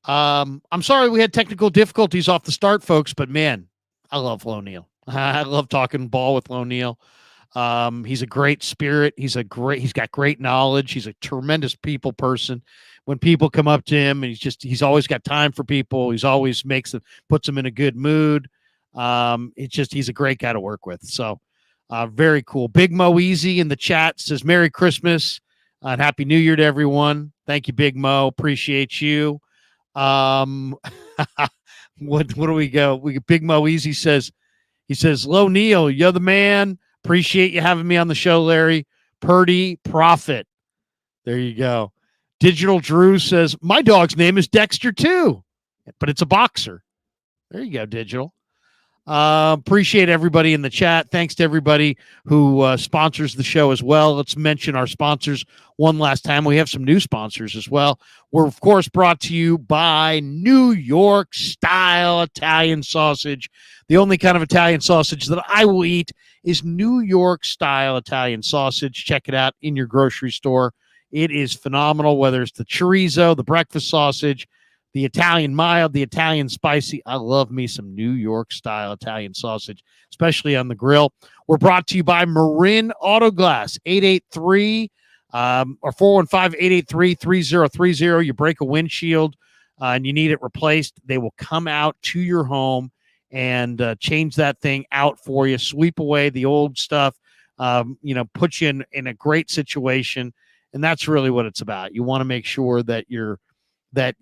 I'm sorry we had technical difficulties off the start, folks, but man, I love Lo Neal. I love talking ball with Lo Neal. He's a great spirit. He's got great knowledge. He's a tremendous people person. When people come up to him, and he's always got time for people. He's always puts them in a good mood. He's a great guy to work with. So, very cool. Big Mo Easy in the chat says, Merry Christmas. And Happy New Year to everyone. Thank you, Big Mo. Appreciate you. What do we go? Big Mo Easy says, Lo Neal, you're the man. Appreciate you having me on the show, Larry. Purdy Profit. There you go. Digital Drew says, my dog's name is Dexter too, but it's a boxer. There you go, Digital. Appreciate everybody in the chat. Thanks to everybody who sponsors the show as well. Let's mention our sponsors one last time. We have some new sponsors as well. We're, of course, brought to you by New York Style Italian Sausage. The only kind of Italian sausage that I will eat is New York Style Italian Sausage. Check it out in your grocery store. It is phenomenal, whether it's the chorizo, the breakfast sausage, the Italian mild, the Italian spicy. I love me some New York style Italian sausage, especially on the grill. We're brought to you by Marin Auto Glass, 883 or 415-883-3030. You break a windshield and you need it replaced, they will come out to your home and change that thing out for you, sweep away the old stuff, put you in a great situation. And that's really what it's about. You want to make sure that that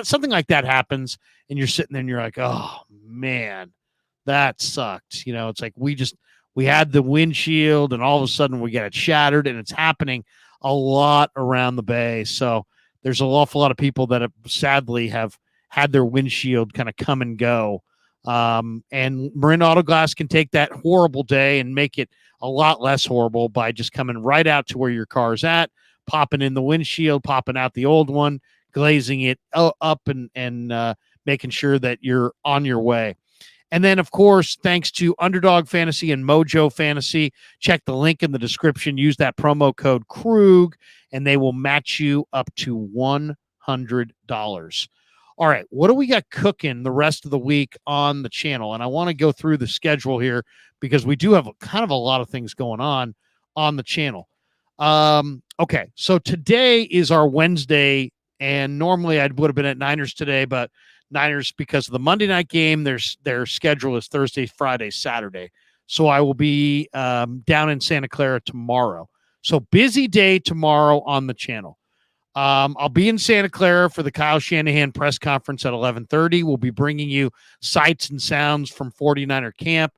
something like that happens and you're sitting there and you're like, oh man, that sucked. It's like we had the windshield and all of a sudden we got it shattered, and it's happening a lot around the Bay. So there's an awful lot of people that sadly have had their windshield kind of come and go. And Marin Auto Glass can take that horrible day and make it a lot less horrible by just coming right out to where your car's at, popping in the windshield, popping out the old one, glazing it up and making sure that you're on your way. And then, of course, thanks to Underdog Fantasy and Mojo Fantasy, check the link in the description. Use that promo code Krug, and they will match you up to $100. All right, what do we got cooking the rest of the week on the channel? And I want to go through the schedule here because we do have kind of a lot of things going on the channel. Okay, so today is our Wednesday, and normally I would have been at Niners today, but Niners, because of the Monday night game, their schedule is Thursday, Friday, Saturday. So I will be down in Santa Clara tomorrow. So busy day tomorrow on the channel. I'll be in Santa Clara for the Kyle Shanahan press conference at 11:30. We'll be bringing you sights and sounds from 49er camp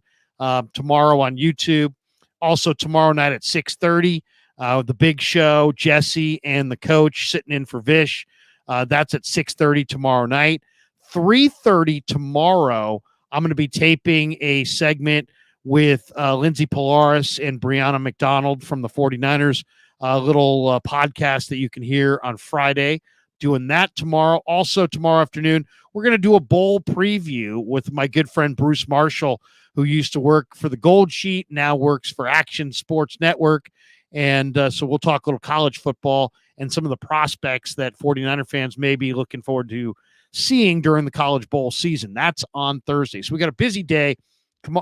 tomorrow on YouTube. Also tomorrow night at 6:30. The big show, Jesse and the coach sitting in for Vish. That's at 6:30 tomorrow night. 3:30 tomorrow, I'm going to be taping a segment with Lindsay Polaris and Brianna McDonald from the 49ers, a little podcast that you can hear on Friday. Doing that tomorrow. Also tomorrow afternoon, we're going to do a bowl preview with my good friend Bruce Marshall, who used to work for the Gold Sheet, now works for Action Sports Network. And so we'll talk a little college football and some of the prospects that 49er fans may be looking forward to seeing during the college bowl season. That's on Thursday. So we got a busy day.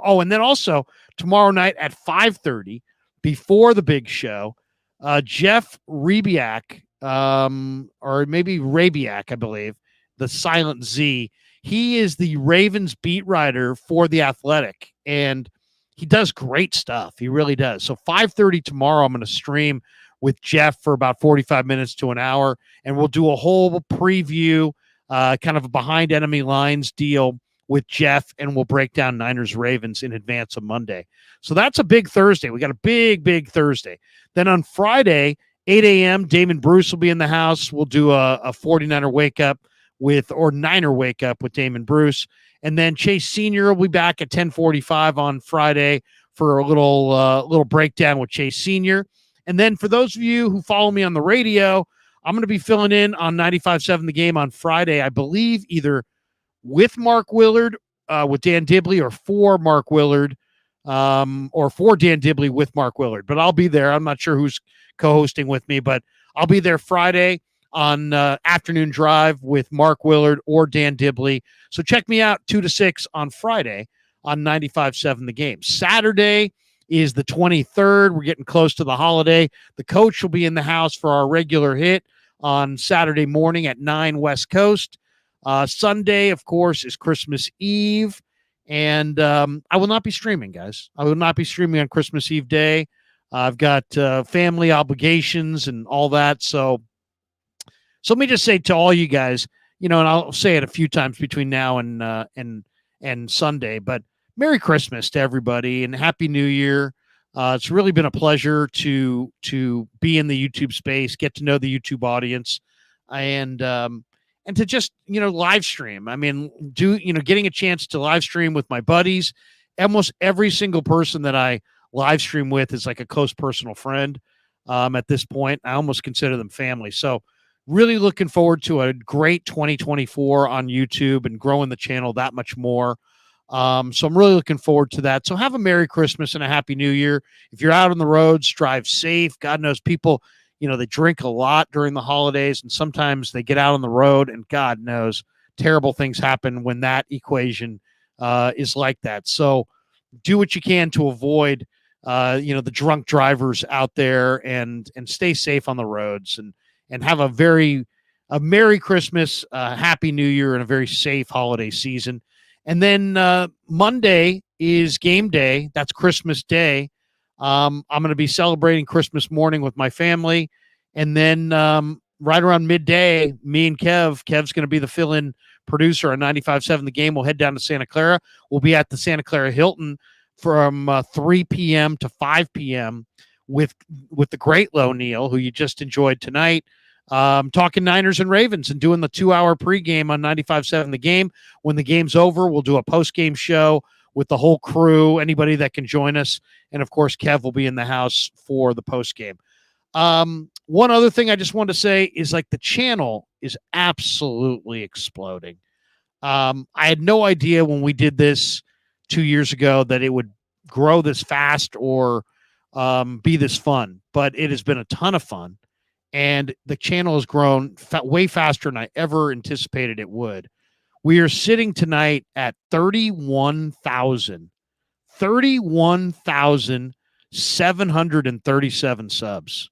Oh, and then also tomorrow night at 5:30, before the big show, Jeff Rebiak, or maybe Rabiak, I believe, the silent Z. He is the Ravens beat writer for The Athletic, and he does great stuff. He really does. So 5:30 tomorrow, I'm going to stream with Jeff for about 45 minutes to an hour, and we'll do a whole preview, kind of a behind enemy lines deal with Jeff, and we'll break down Niners Ravens in advance of Monday. So that's a big Thursday. We got a big Thursday. Then on Friday, 8 a.m., Damon Bruce will be in the house. We'll do a 49er wake up Niner wake up with Damon Bruce. And then Chase Sr. will be back at 10:45 on Friday for a little breakdown with Chase Sr. And then for those of you who follow me on the radio, I'm going to be filling in on 95.7 The Game on Friday, I believe either with Mark Willard, with Dan Dibley, or for Mark Willard, or for Dan Dibley with Mark Willard. But I'll be there. I'm not sure who's co-hosting with me, but I'll be there Friday on Afternoon Drive with Mark Willard or Dan Dibley. So check me out 2 to 6 on Friday on 95.7 The Game. Saturday is the 23rd. We're getting close to the holiday. The coach will be in the house for our regular hit on Saturday morning at 9 West Coast. Sunday, of course, is Christmas Eve. And I will not be streaming, guys. I will not be streaming on Christmas Eve day. I've got family obligations and all that. So let me just say to all you guys, and I'll say it a few times between now and Sunday, but Merry Christmas to everybody and Happy New Year. It's really been a pleasure to be in the YouTube space, get to know the YouTube audience, and to just live stream. I mean, getting a chance to live stream with my buddies. Almost every single person that I live stream with is like a close personal friend. At this point, I almost consider them family. So really looking forward to a great 2024 on YouTube and growing the channel that much more. So I'm really looking forward to that. So have a Merry Christmas and a Happy New Year. If you're out on the roads, drive safe. God knows people, they drink a lot during the holidays, and sometimes they get out on the road, and God knows terrible things happen when that equation is like that. So do what you can to avoid, the drunk drivers out there, and stay safe on the roads, and have a Merry Christmas, Happy New Year, and a very safe holiday season. And then Monday is game day. That's Christmas Day. I'm going to be celebrating Christmas morning with my family. And then right around midday, me and Kev's going to be the fill-in producer on 95.7 The Game. We'll head down to Santa Clara. We'll be at the Santa Clara Hilton from 3 p.m. to 5 p.m. with the great Lo Neal, who you just enjoyed tonight. Talking Niners and Ravens and doing the 2-hour pregame on 95.7 The Game. When the game's over, we'll do a post-game show with the whole crew, anybody that can join us. And, of course, Kev will be in the house for the post-game. One other thing I just wanted to say is, like, the channel is absolutely exploding. I had no idea when we did this 2 years ago that it would grow this fast or be this fun. But it has been a ton of fun. And the channel has grown way faster than I ever anticipated it would. We are sitting tonight at 31,737 subs.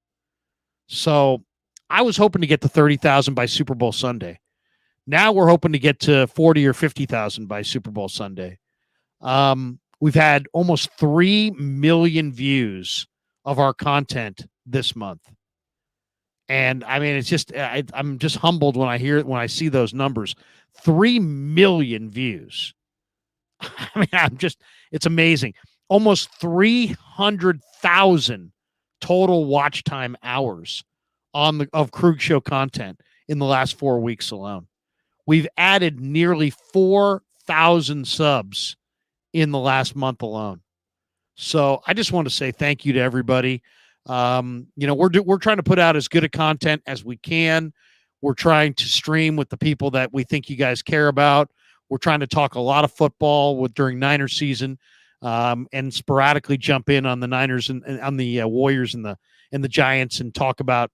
So I was hoping to get to 30,000 by Super Bowl Sunday. Now we're hoping to get to 40 or 50,000 by Super Bowl Sunday. We've had almost 3 million views of our content this month. And I mean, it's just, I'm just humbled when I see those numbers. 3 million views. I mean, it's amazing. Almost 300,000 total watch time hours of Krug Show content in the last 4 weeks alone. We've added nearly 4,000 subs in the last month alone. So I just want to say thank you to everybody. We're trying to put out as good a content as we can. We're trying to stream with the people that we think you guys care about. We're trying to talk a lot of football during Niner season, and sporadically jump in on the Niners and on the Warriors and the Giants, and talk about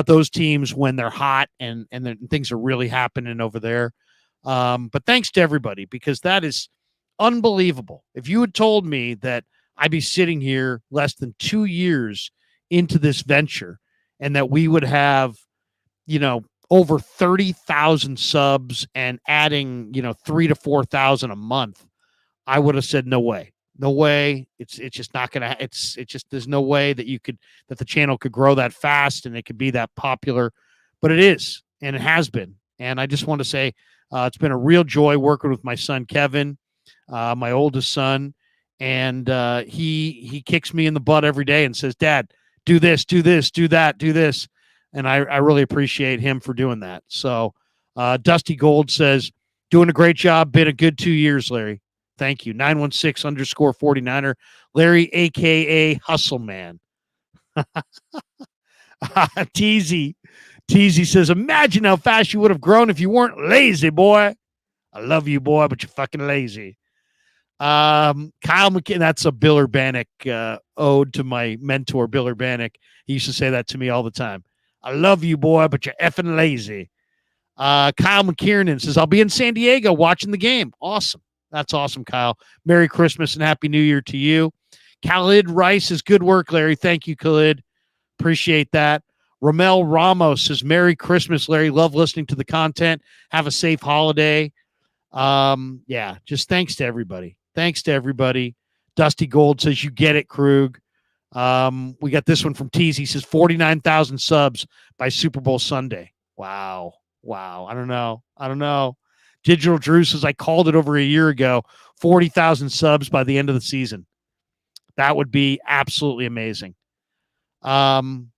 those teams when they're hot and things are really happening over there. But thanks to everybody, because that is unbelievable. If you had told me that I'd be sitting here less than 2 years into this venture and that we would have, over 30,000 subs and adding, 3,000 to 4,000 a month, I would have said, no way. No way. It's just not going to, it's just, there's no way that that the channel could grow that fast and it could be that popular, but it is, and it has been. And I just want to say, it's been a real joy working with my son, Kevin, my oldest son. And he kicks me in the butt every day and says, Dad, do this, do this, do that, do this. And I really appreciate him for doing that. So Dusty Gold says, doing a great job. Been a good 2 years, Larry. Thank you. 916_49er. Larry, a.k.a. Hustle Man. Teasy says, imagine how fast you would have grown if you weren't lazy, boy. I love you, boy, but you're fucking lazy. Kyle McKinnon, that's a Bill Urbanic ode to my mentor, Bill Urbanic. He used to say that to me all the time. I love you, boy, but you're effing lazy. Kyle McKiernan says, I'll be in San Diego watching the game. Awesome. That's awesome, Kyle. Merry Christmas and Happy New Year to you. Khalid Rice says, good work, Larry. Thank you, Khalid. Appreciate that. Ramel Ramos says, Merry Christmas, Larry. Love listening to the content. Have a safe holiday. Just thanks to everybody. Thanks to everybody. Dusty Gold says, you get it, Krug. We got this one from Tease. He says 49,000 subs by Super Bowl Sunday. Wow. I don't know. Digital Drew says, I called it over a year ago, 40,000 subs by the end of the season. That would be absolutely amazing. And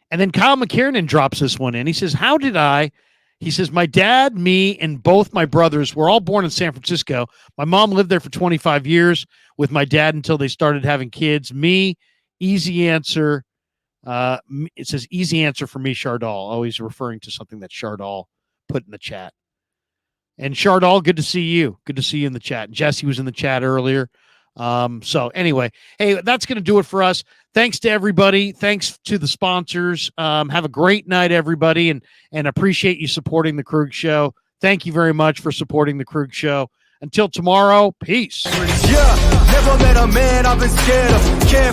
then Kyle McKiernan drops this one in. He says, he says, my dad, me, and both my brothers were all born in San Francisco. My mom lived there for 25 years with my dad until they started having kids. Me, easy answer. It says easy answer for me, Chardal. Always referring to something that Chardal put in the chat. And Chardal, good to see you. Good to see you in the chat. Jesse was in the chat earlier. So anyway, hey, that's going to do it for us. Thanks to everybody. Thanks to the sponsors. Have a great night, everybody, and appreciate you supporting the Krug Show. Thank you very much for supporting the Krug Show. Until tomorrow, peace. Yeah, never met a man I've been scared of. Can't